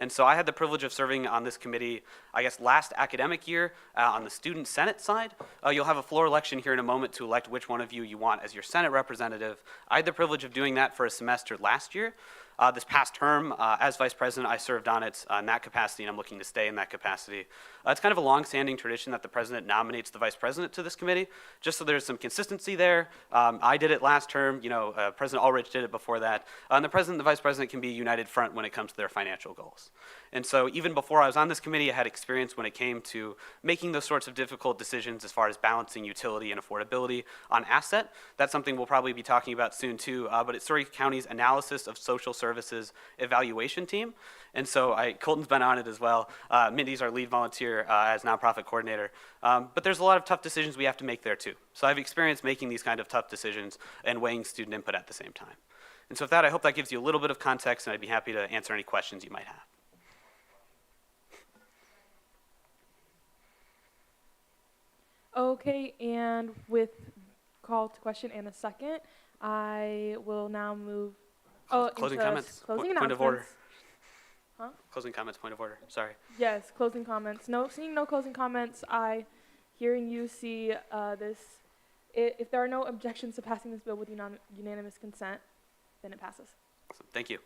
And so I had the privilege of serving on this committee, I guess, last academic year on the Student Senate side. You'll have a floor election here in a moment to elect which one of you want as your Senate representative. I had the privilege of doing that for a semester last year. This past term, as Vice President, I served on it in that capacity, and I'm looking to stay in that capacity. It's kind of a long-standing tradition that the President nominates the Vice President to this committee, just so there's some consistency there. I did it last term, President Ulrich did it before that, and the President and the Vice President can be a united front when it comes to their financial goals. And so even before I was on this committee, I had experience when it came to making those sorts of difficult decisions as far as balancing utility and affordability on asset. That's something we'll probably be talking about soon too, but it's Story County's analysis of social services evaluation team. And so Colton's been on it as well. Mindy's our lead volunteer as nonprofit coordinator. But there's a lot of tough decisions we have to make there too. So I've experienced making these kind of tough decisions and weighing student input at the same time. And so with that, I hope that gives you a little bit of context, and I'd be happy to answer any questions you might have. Okay, and with call to question and a second, I will now move. Closing into comments. Closing Point of order. announcements. Huh? Closing comments. Point of order. Sorry. Yes, closing comments. Seeing no closing comments, hearing you see this. If there are no objections to passing this bill with unanimous consent, then it passes. Awesome. Thank you.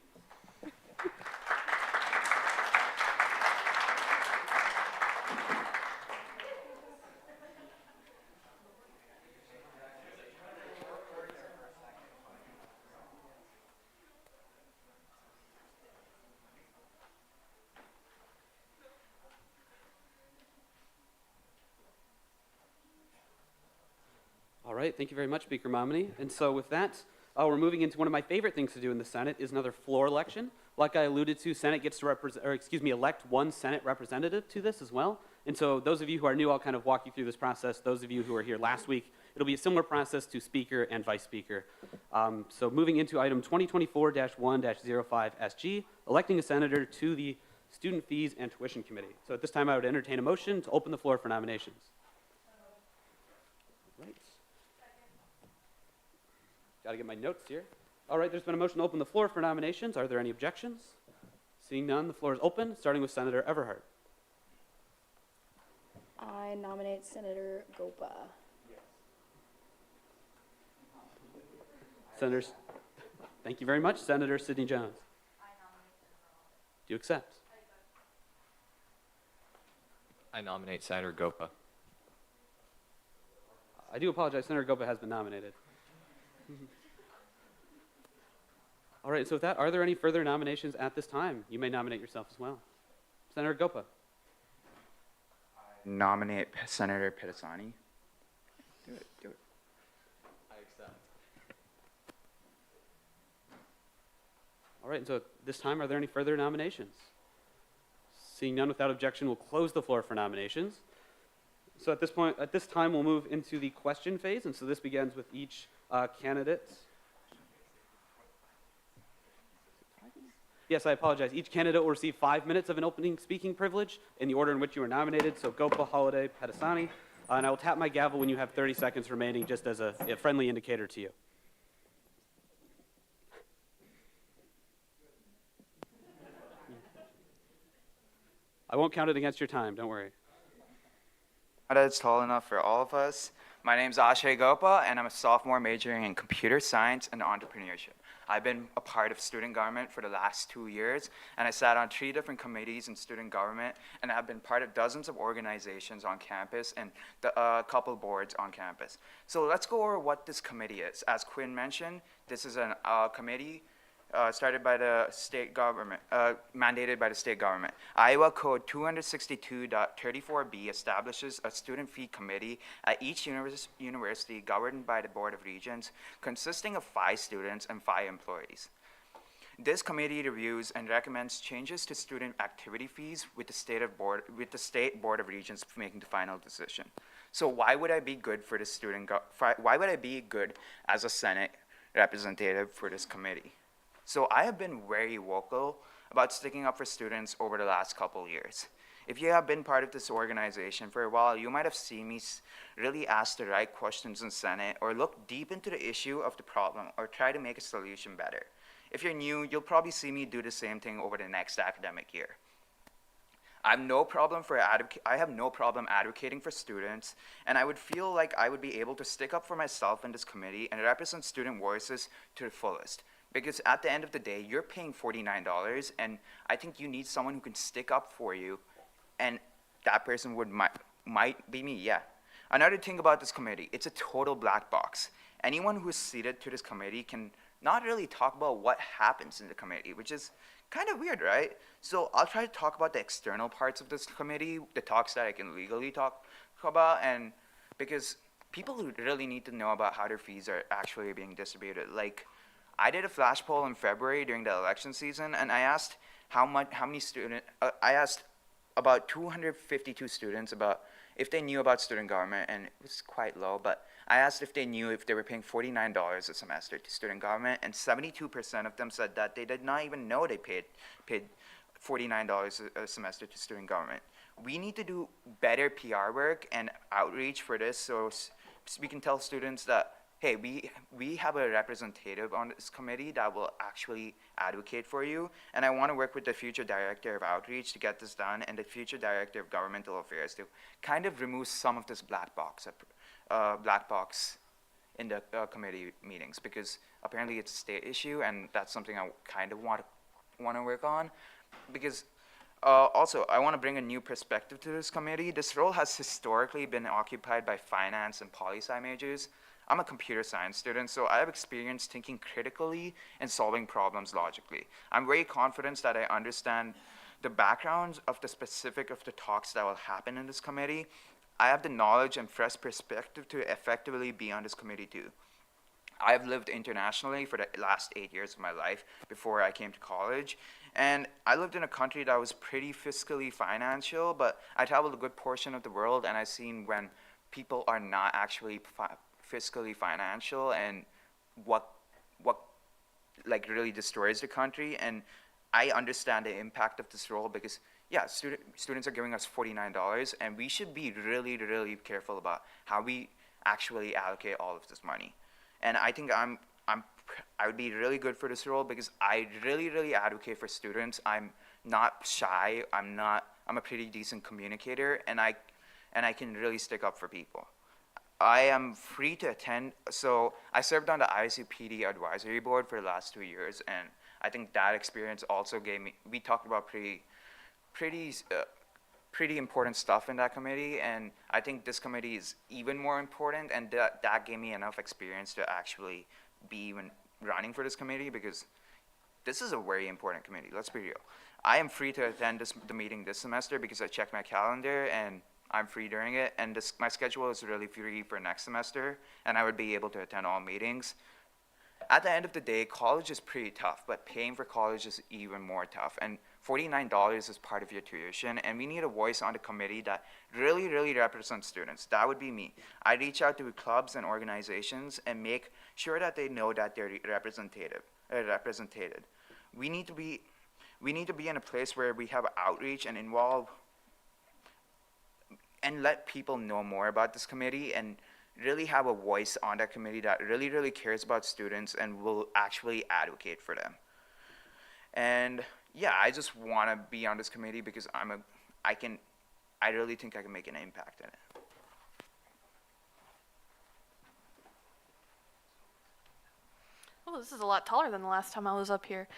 right, thank you very much, Speaker Momini. And so with that, we're moving into one of my favorite things to do in the Senate is another floor election. Like I alluded to, Senate gets to elect one Senate representative to this as well. And so those of you who are new, I'll kind of walk you through this process. Those of you who were here last week, it'll be a similar process to Speaker and Vice Speaker. So moving into item 2024-1-05 SG, electing a senator to the Student Fees and Tuition Committee. So at this time, I would entertain a motion to open the floor for nominations. Right. Got to get my notes here. All right, there's been a motion to open the floor for nominations. Are there any objections? Seeing none, the floor is open, starting with Senator Everhart. I nominate Senator Gopa. Senators, thank you very much. Senator Sidney Jones. Do you accept? I nominate Senator Gopa. I do apologize. Senator Gopa has been nominated. All right, so with that, are there any further nominations at this time? You may nominate yourself as well. Senator Gopa. Nominate Senator Pedasani. Do it. I accept. All right, and so at this time, are there any further nominations? Seeing none without objection, we'll close the floor for nominations. So at this time, we'll move into the question phase, and so this begins with each candidate. Yes, I apologize. Each candidate will receive 5 minutes of an opening speaking privilege in the order in which you were nominated, so Gopa, Holiday, Pedasani. And I will tap my gavel when you have 30 seconds remaining, just as a friendly indicator to you. I won't count it against your time, don't worry. That's tall enough for all of us. My name's Ashay Gopa, and I'm a sophomore majoring in computer science and entrepreneurship. I've been a part of student government for the last 2 years, and I sat on 3 different committees in student government, and I've been part of dozens of organizations on campus and a couple boards on campus. So let's go over what this committee is. As Quinn mentioned, this is a committee started by the state government, mandated by the state government. Iowa Code 262.34b establishes a student fee committee at each university governed by the Board of Regents, consisting of 5 students and 5 employees. This committee reviews and recommends changes to student activity fees with the state Board of Regents making the final decision. So why would I be good for this why would I be good as a Senate representative for this committee? So I have been very vocal about sticking up for students over the last couple years. If you have been part of this organization for a while, you might have seen me really ask the right questions in Senate or look deep into the issue of the problem or try to make a solution better. If you're new, you'll probably see me do the same thing over the next academic year. I have no problem advocating for students, and I would feel like I would be able to stick up for myself in this committee and represent student voices to the fullest. Because at the end of the day, you're paying $49, and I think you need someone who can stick up for you, and that person might be me, yeah. Another thing about this committee, it's a total black box. Anyone who is seated to this committee can not really talk about what happens in the committee, which is kind of weird, right? So I'll try to talk about the external parts of this committee, the talks that I can legally talk about, and because people who really need to know about how their fees are actually being distributed. Like, I did a flash poll in February during the election season, and I asked I asked about 252 students about if they knew about student government, and it was quite low, but I asked if they knew if they were paying $49 a semester to student government, and 72% of them said that they did not even know they paid $49 a semester to student government. We need to do better PR work and outreach for this so we can tell students that, hey, we have a representative on this committee that will actually advocate for you, and I want to work with the future director of outreach to get this done, and the future director of governmental affairs to kind of remove some of this black box in the committee meetings, because apparently it's a state issue, and that's something I kind of want to work on. Because also, I want to bring a new perspective to this committee. This role has historically been occupied by finance and poli-sci majors. I'm a computer science student, so I have experience thinking critically and solving problems logically. I'm very confident that I understand the backgrounds of the specific of the talks that will happen in this committee. I have the knowledge and fresh perspective to effectively be on this committee too. I have lived internationally for the last 8 years of my life before I came to college. And I lived in a country that was pretty fiscally financial, but I traveled a good portion of the world and I've seen when people are not actually fiscally financial and what like really destroys the country. And I understand the impact of this role because yeah, students are giving us $49 and we should be really, really careful about how we actually allocate all of this money. And I think I would be really good for this role because I really advocate for students. I'm not shy. I'm a pretty decent communicator, and I can really stick up for people. I am free to attend. So I served on the ISU PD advisory board for the last 2 years, and I think that experience also gave me. We talked about pretty important stuff in that committee, and I think this committee is even more important, and that gave me enough experience to actually be even running for this committee because this is a very important committee, let's be real. I am free to attend the meeting this semester because I checked my calendar and I'm free during it, and my schedule is really free for next semester, and I would be able to attend all meetings. At the end of the day, college is pretty tough, but paying for college is even more tough. And $49 is part of your tuition, and we need a voice on the committee that really represents students. That would be me. I reach out to clubs and organizations and make sure that they know that they're represented. We need to be in a place where we have outreach and involve and let people know more about this committee and really have a voice on that committee that really cares about students and will actually advocate for them. And yeah, I just want to be on this committee because I really think I can make an impact in it. Oh, this is a lot taller than the last time I was up here.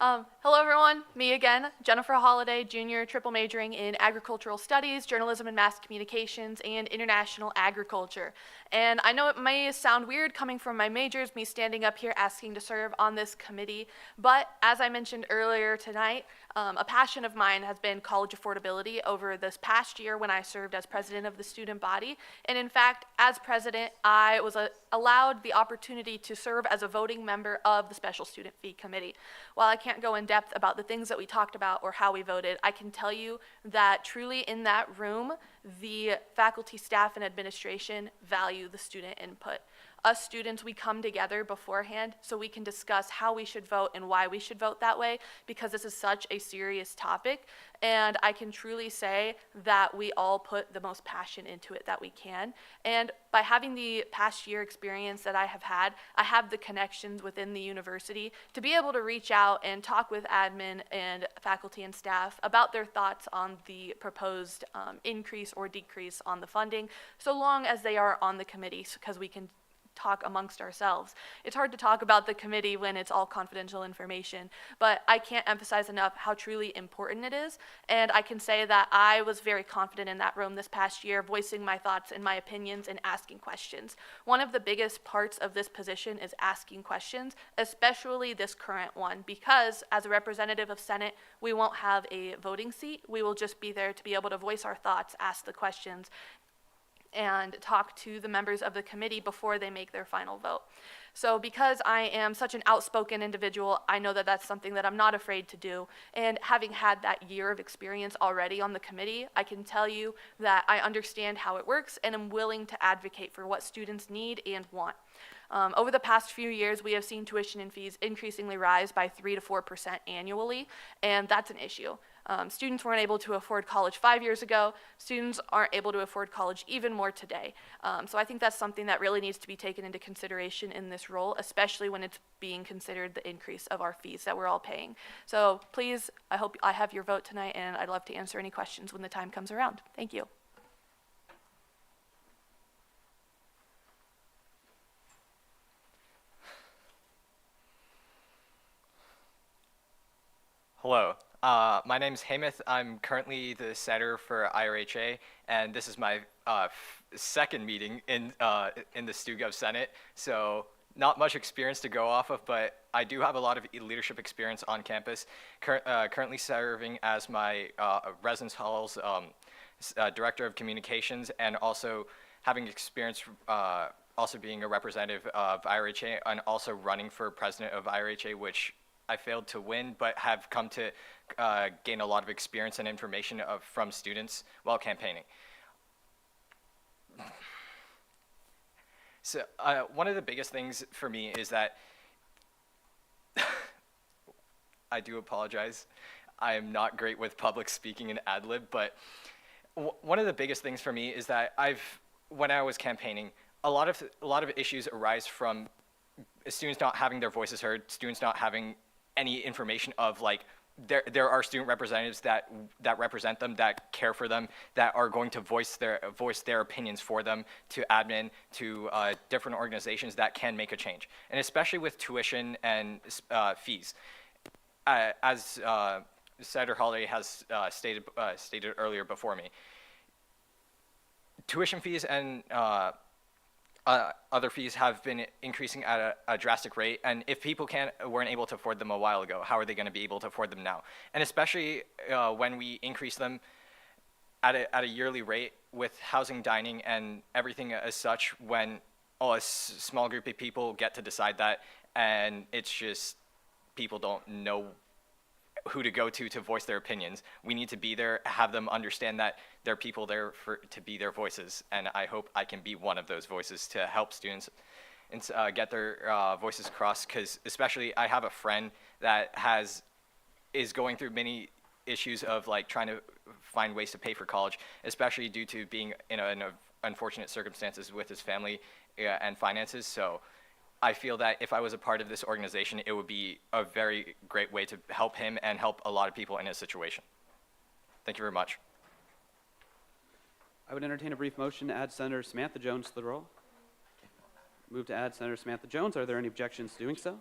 Hello everyone, me again, Jennifer Holliday, junior, triple majoring in agricultural studies, journalism and mass communications, and international agriculture. And I know it may sound weird coming from my majors, me standing up here asking to serve on this committee, but as I mentioned earlier tonight, a passion of mine has been college affordability over this past year when I served as president of the student body. And in fact, as president, I was allowed the opportunity to serve as a voting member of the Special Student Fee Committee. While I can't go in depth about the things that we talked about or how we voted, I can tell you that truly in that room, the faculty, staff, and administration value the student input. Us students, we come together beforehand so we can discuss how we should vote and why we should vote that way, because this is such a serious topic. And I can truly say that we all put the most passion into it that we can. And by having the past year experience that I have the connections within the university to be able to reach out and talk with admin and faculty and staff about their thoughts on the proposed increase or decrease on the funding, so long as they are on the committee, because we can talk amongst ourselves. It's hard to talk about the committee when it's all confidential information, but I can't emphasize enough how truly important it is, and I can say that I was very confident in that room this past year, voicing my thoughts and my opinions and asking questions. One of the biggest parts of this position is asking questions, especially this current one, because as a representative of Senate, we won't have a voting seat. We will just be there to be able to voice our thoughts, ask the questions, and talk to the members of the committee before they make their final vote. So because I am such an outspoken individual, I know that that's something that I'm not afraid to do. And having had that year of experience already on the committee, I can tell you that I understand how it works and am willing to advocate for what students need and want. Over the past few years, we have seen tuition and fees increasingly rise by 3 to 4% annually, and that's an issue. Students weren't able to afford college 5 years ago. Students aren't able to afford college even more today. So I think that's something that really needs to be taken into consideration in this role, especially when it's being considered the increase of our fees that we're all paying. So please, I hope I have your vote tonight, and I'd love to answer any questions when the time comes around. Thank you. Hello, my name is Hamath. I'm currently the senator for IRHA, and this is my second meeting in the StuGov Senate. So not much experience to go off of, but I do have a lot of leadership experience on campus. Currently serving as my residence hall's director of communications, and also having experience also being a representative of IRHA and also running for president of IRHA, which I failed to win, but have come to gain a lot of experience and information from students while campaigning. So one of the biggest things for me is that I do apologize. I am not great with public speaking and ad lib, but one of the biggest things for me is that when I was campaigning, a lot of issues arise from students not having their voices heard, students not having any information of like there are student representatives that represent them, that care for them, that are going to voice their opinions for them to admin, to different organizations that can make a change, and especially with tuition and fees. As Senator Holiday has stated earlier before me, tuition fees and other fees have been increasing at a drastic rate, and if people weren't able to afford them a while ago, how are they going to be able to afford them now? And especially when we increase them at a yearly rate with housing, dining, and everything as such, when a small group of people get to decide that, and it's just people don't know who to go to voice their opinions. We need to be there, have them understand that there are people there to be their voices, and I hope I can be one of those voices to help students and get their voices across, because especially I have a friend that is going through many issues of like trying to find ways to pay for college, especially due to being in unfortunate circumstances with his family and finances. So I feel that if I was a part of this organization, it would be a very great way to help him and help a lot of people in his situation. Thank you very much. I would entertain a brief motion to add Senator Samantha Jones to the roll. Move to add Senator Samantha Jones. Are there any objections to doing so?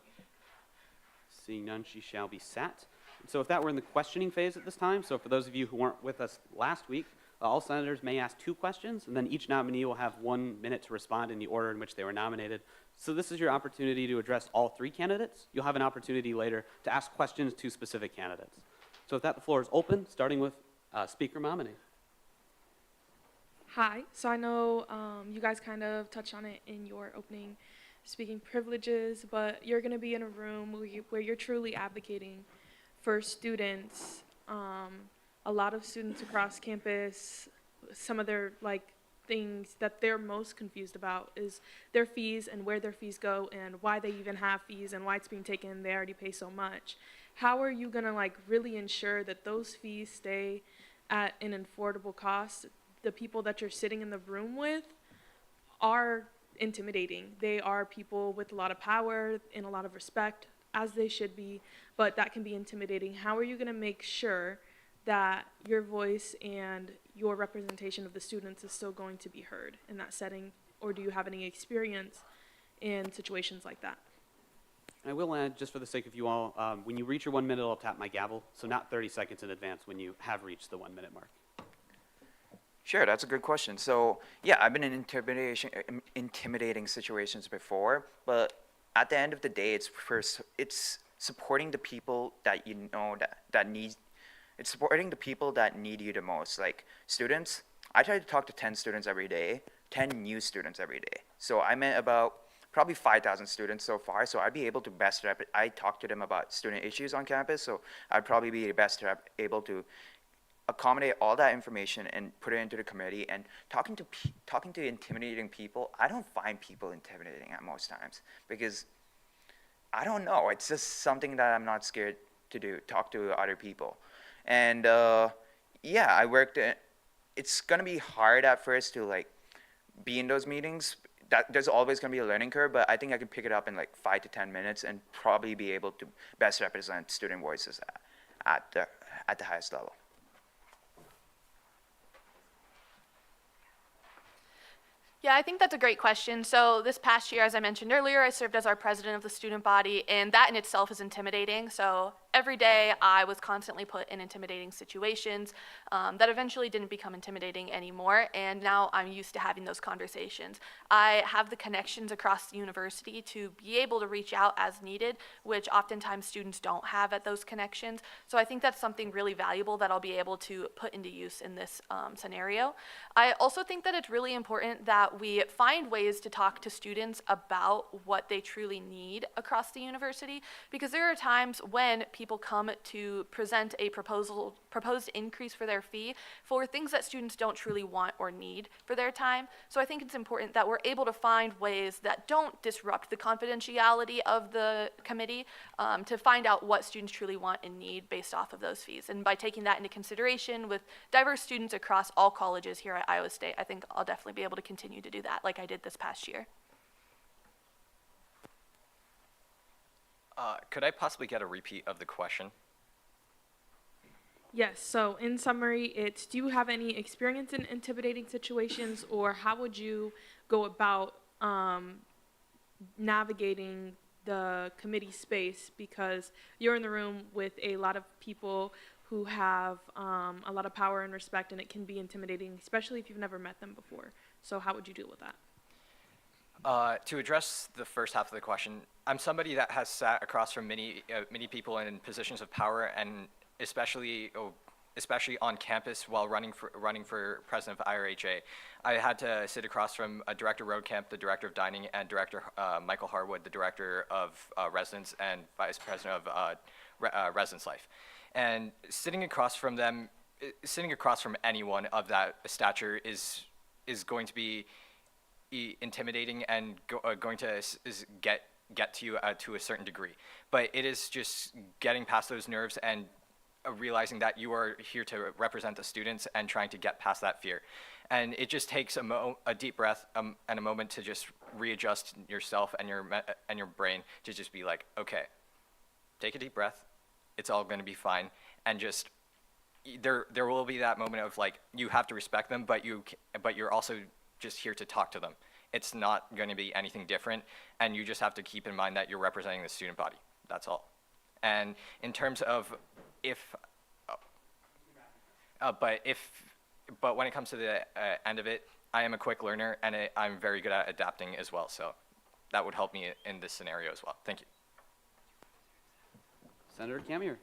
Seeing none, she shall be sat. So if that were in the questioning phase at this time, so for those of you who weren't with us last week, all senators may ask 2 questions, and then each nominee will have 1 minute to respond in the order in which they were nominated. So this is your opportunity to address all 3 candidates. You'll have an opportunity later to ask questions to specific candidates. So with that, the floor is open, starting with Speaker Momini. Hi. So I know you guys kind of touched on it in your opening speaking privileges, but you're going to be in a room where you're truly advocating for students. A lot of students across campus, some of their things that they're most confused about is their fees and where their fees go and why they even have fees and why it's being taken. They already pay so much. How are you going to really ensure that those fees stay at an affordable cost? The people that you're sitting in the room with are intimidating. They are people with a lot of power and a lot of respect, as they should be, but that can be intimidating. How are you going to make sure that your voice and your representation of the students is still going to be heard in that setting, or do you have any experience in situations like that? I will add, just for the sake of you all, when you reach your 1 minute, I'll tap my gavel, so not 30 seconds in advance when you have reached the 1 minute mark. Sure, that's a good question. So yeah, I've been in intimidating situations before, but at the end of the day, it's supporting the people that you know that need. It's supporting the people that need you the most. Like students, I try to talk to 10 students every day, 10 new students every day. So I met about probably 5,000 students so far. So I'd be able to I talk to them about student issues on campus. So I'd probably be the best able to accommodate all that information and put it into the committee. And talking to intimidating people, I don't find people intimidating at most times, because I don't know, it's just something that I'm not scared to do, talk to other people. And yeah, it's gonna be hard at first to be in those meetings. There's always gonna be a learning curve, but I think I can pick it up in 5 to 10 minutes and probably be able to best represent student voices at the highest level. Yeah, I think that's a great question. So this past year, as I mentioned earlier, I served as our president of the student body, and that in itself is intimidating. So every day I was constantly put in intimidating situations that eventually didn't become intimidating anymore, and now I'm used to having those conversations. I have the connections across the university to be able to reach out as needed, which oftentimes students don't have at those connections. So I think that's something really valuable that I'll be able to put into use in this scenario. I also think that it's really important that we find ways to talk to students about what they truly need across the university, because there are times when people come to present a proposed increase for their fee for things that students don't truly want or need for their time. So I think it's important that we're able to find ways that don't disrupt the confidentiality of the committee to find out what students truly want and need based off of those fees. And by taking that into consideration with diverse students across all colleges here at Iowa State, I think I'll definitely be able to continue to do that like I did this past year. Could I possibly get a repeat of the question? Yes, so in summary, it's do you have any experience in intimidating situations, or how would you go about navigating the committee space, because you're in the room with a lot of people who have a lot of power and respect, and it can be intimidating, especially if you've never met them before. So how would you deal with that? To address the first half of the question, I'm somebody that has sat across from many people in positions of power, and especially on campus while running for president of IRHA. I had to sit across from Director Roadcamp, the director of dining, and Director Michael Harwood, the director of residence and vice president of residence life. And sitting across from them, sitting across from anyone of that stature is going to be intimidating and going to get to you to a certain degree. But it is just getting past those nerves and realizing that you are here to represent the students and trying to get past that fear. And it just takes a deep breath and a moment to just readjust yourself and your brain to just be like, okay, take a deep breath. It's all going to be fine. And just there will be that moment of like, you have to respect them, but you're also just here to talk to them. It's not going to be anything different, and you just have to keep in mind that you're representing the student body. That's all. And in terms of but when it comes to the end of it, I am a quick learner, and I'm very good at adapting as well. So that would help me in this scenario as well. Thank you. Senator Camier.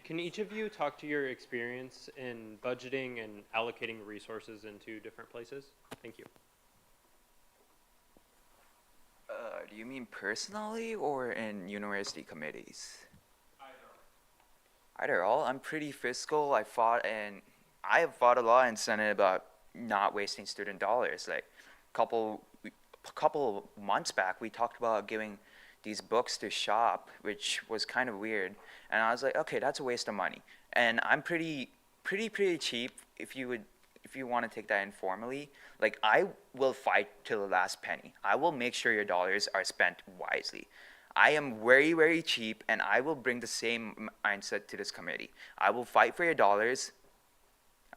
Can each of you talk to your experience in budgeting and allocating resources into different places? Thank you. Do you mean personally or in university committees? Either all. I'm pretty fiscal. I have fought a lot in Senate about not wasting student dollars. Like a couple months back, we talked about giving these books to shop, which was kind of weird. And I was like, okay, that's a waste of money. And I'm pretty cheap if you want to take that informally. Like, I will fight till the last penny. I will make sure your dollars are spent wisely. I am very, very cheap, and I will bring the same mindset to this committee. I will fight for your dollars.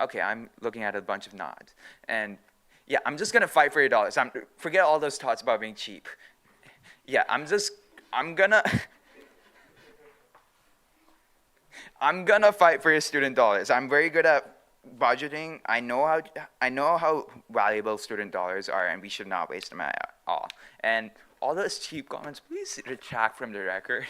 Okay, I'm looking at a bunch of nods. And yeah, I'm just gonna fight for your dollars. Forget all those thoughts about being cheap. Yeah, I'm gonna fight for your student dollars. I'm very good at budgeting. I know how valuable student dollars are, and we should not waste them at all. And all those cheap comments, please retract from the record.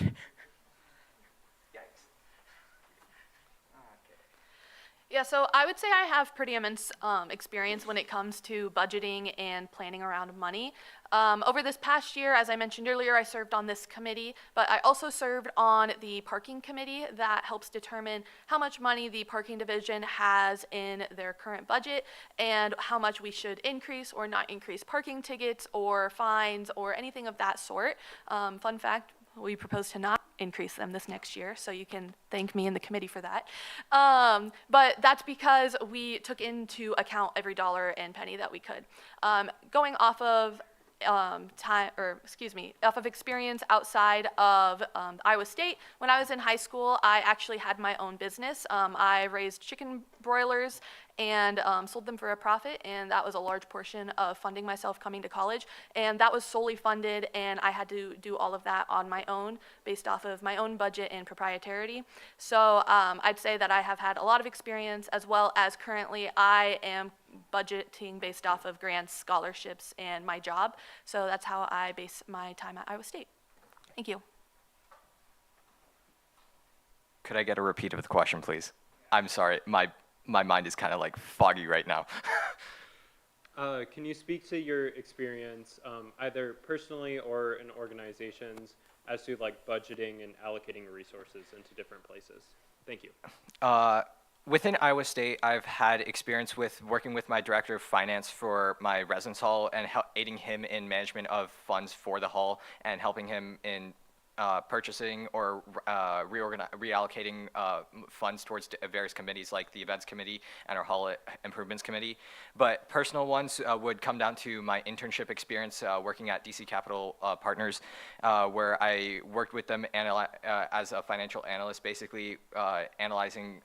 Yeah, so I would say I have pretty immense experience when it comes to budgeting and planning around money. Over this past year, as I mentioned earlier, I served on this committee, but I also served on the parking committee that helps determine how much money the parking division has in their current budget and how much we should increase or not increase parking tickets or fines or anything of that sort. Fun fact, we propose to not increase them this next year, so you can thank me and the committee for that. But that's because we took into account every dollar and penny that we could. Going off of off of experience outside of Iowa State. When I was in high school, I actually had my own business. I raised chicken broilers and sold them for a profit, and that was a large portion of funding myself coming to college. And that was solely funded, and I had to do all of that on my own, based off of my own budget and proprietary. So I'd say that I have had a lot of experience, as well as currently I am budgeting based off of grants, scholarships, and my job. So that's how I base my time at Iowa State. Thank you. Could I get a repeat of the question, please? I'm sorry, my mind is kind of like foggy right now. Can you speak to your experience, either personally or in organizations, as to like budgeting and allocating resources into different places? Thank you. Within Iowa State, I've had experience with working with my director of finance for my residence hall and aiding him in management of funds for the hall and helping him in purchasing or reallocating funds towards various committees like the events committee and our hall improvements committee. But personal ones would come down to my internship experience working at DC Capital Partners, where I worked with them as a financial analyst, basically analyzing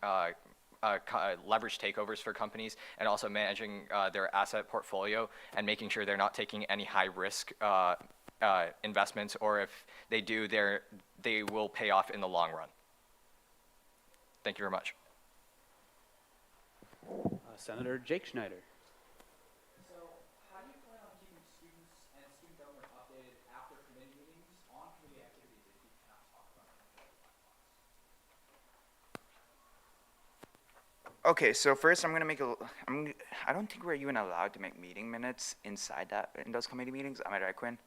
leverage takeovers for companies and also managing their asset portfolio and making sure they're not taking any high risk investments, or if they do, they will pay off in the long run. Thank you very much. Senator Jake Schneider. So, how do you plan on keeping students and student government updated after committee meetings on committee activities if you cannot talk about them? Okay, so first I'm gonna make I don't think we're even allowed to make meeting minutes inside in those committee meetings. Am I right, Quinn?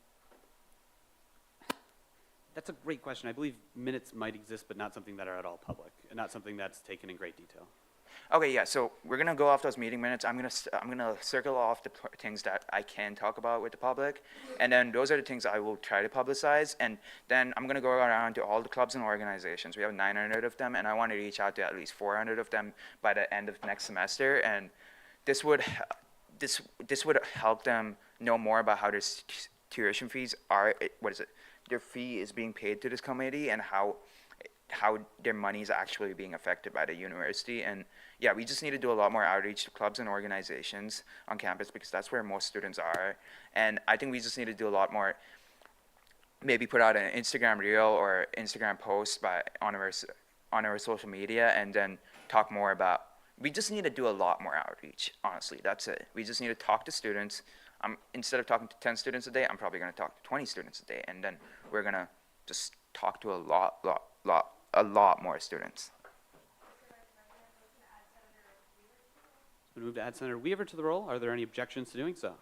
That's a great question. I believe minutes might exist, but not something that are at all public, and not something that's taken in great detail. Okay, yeah. So we're gonna go off those meeting minutes. I'm gonna circle off the things that I can talk about with the public, and then those are the things I will try to publicize. And then I'm gonna go around to all the clubs and organizations. We have 900 of them, and I want to reach out to at least 400 of them by the end of next semester. And this would help them know more about how their tuition fees are. Their fee is being paid to this committee, and how their money is actually being affected by the university. And yeah, we just need to do a lot more outreach to clubs and organizations on campus, because that's where most students are. And I think we just need to do a lot more, maybe put out an Instagram reel or Instagram post on our social media, and then talk more about, we just need to do a lot more outreach, honestly. That's it. We just need to talk to students. Instead of talking to 10 students a day, I'm probably going to talk to 20 students a day, and then we're going to just talk to a lot more students. It's been moved to add Senator Weaver to the roll. Are there any objections to doing so?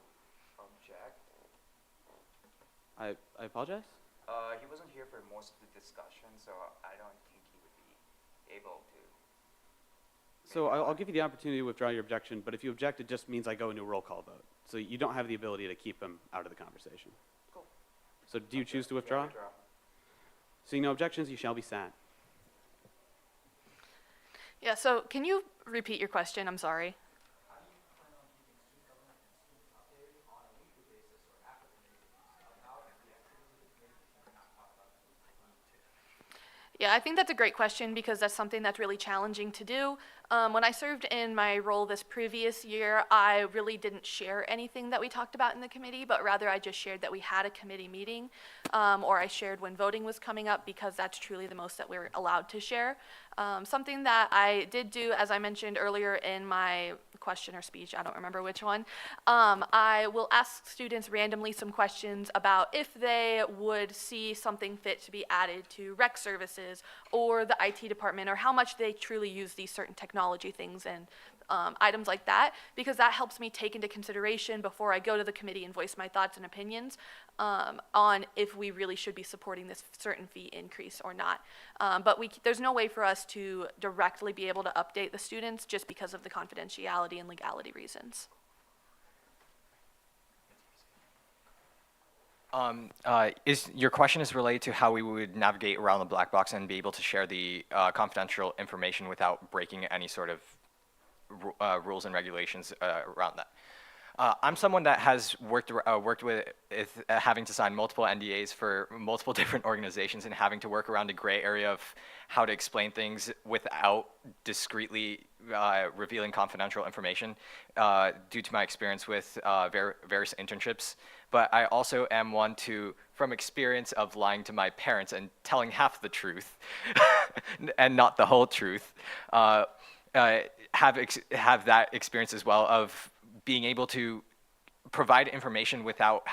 Object? I apologize? He wasn't here for most of the discussion, so I don't think he would be able to. So I'll give you the opportunity to withdraw your objection, but if you object, it just means I go into a roll call vote. So you don't have the ability to keep him out of the conversation. Cool. So do you choose to withdraw? Yeah, withdraw. Seeing no objections, you shall be sat. Yeah, so can you repeat your question? I'm sorry. How do you plan on keeping student government and students updated on a weekly basis or after committee meetings about the activities of the committee if you cannot talk about them if you need to? Yeah, I think that's a great question, because that's something that's really challenging to do. When I served in my role this previous year, I really didn't share anything that we talked about in the committee, but rather I just shared that we had a committee meeting, or I shared when voting was coming up, because that's truly the most that we're allowed to share. Something that I did do, as I mentioned earlier in my question or speech, I don't remember which one, I will ask students randomly some questions about if they would see something fit to be added to rec services or the IT department, or how much they truly use these certain technology things and items like that, because that helps me take into consideration before I go to the committee and voice my thoughts and opinions on if we really should be supporting this certain fee increase or not. But there's no way for us to directly be able to update the students just because of the confidentiality and legality reasons. Your question is related to how we would navigate around the black box and be able to share the confidential information without breaking any sort of rules and regulations around that. I'm someone that has worked with having to sign multiple NDAs for multiple different organizations and having to work around the gray area of how to explain things without discreetly revealing confidential information due to my experience with various internships. But I also am one to, from experience of lying to my parents and telling half the truth and not the whole truth, have that experience as well of being able to provide information without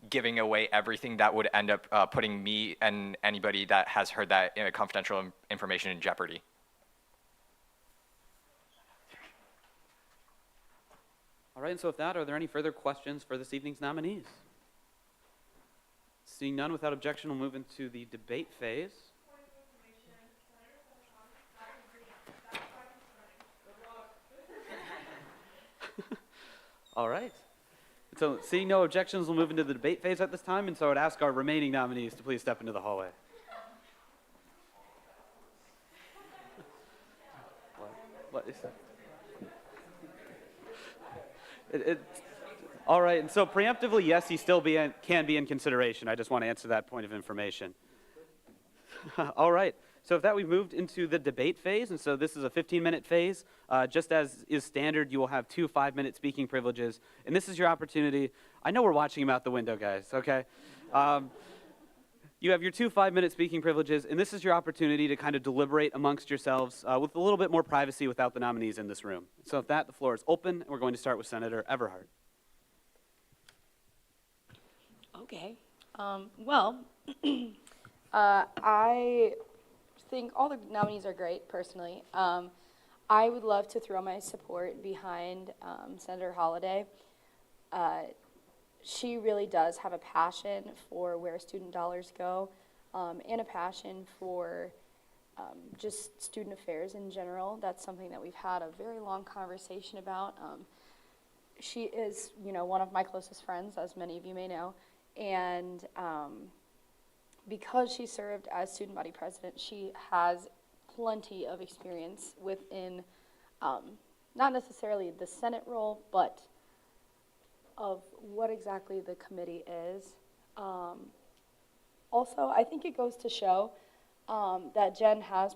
giving away everything that would end up putting me and anybody that has heard that confidential information in jeopardy. All right, and so with that, are there any further questions for this evening's nominees? Seeing none, without objection, we'll move into the debate phase. All right. So seeing no objections, we'll move into the debate phase at this time, and so I would ask our remaining nominees to please step into the hallway. What is that? All right, and so preemptively, yes, he still can be in consideration. I just want to answer that point of information. All right. So with that, we've moved into the debate phase, and so this is a 15-minute phase. Just as is standard, you will have 2 5-minute speaking privileges, and this is your opportunity. I know we're watching him out the window, guys, okay? You have your 2 5-minute speaking privileges, and this is your opportunity to kind of deliberate amongst yourselves with a little bit more privacy without the nominees in this room. So with that, the floor is open, and we're going to start with Senator Everhart. Okay. Well, I think all the nominees are great, personally. I would love to throw my support behind Senator Holliday. She really does have a passion for where student dollars go, and a passion for just student affairs in general. That's something that we've had a very long conversation about. She is, one of my closest friends, as many of you may know, and because she served as student body president, she has plenty of experience within, not necessarily the Senate role, but of what exactly the committee is. Also, I think it goes to show that Jen has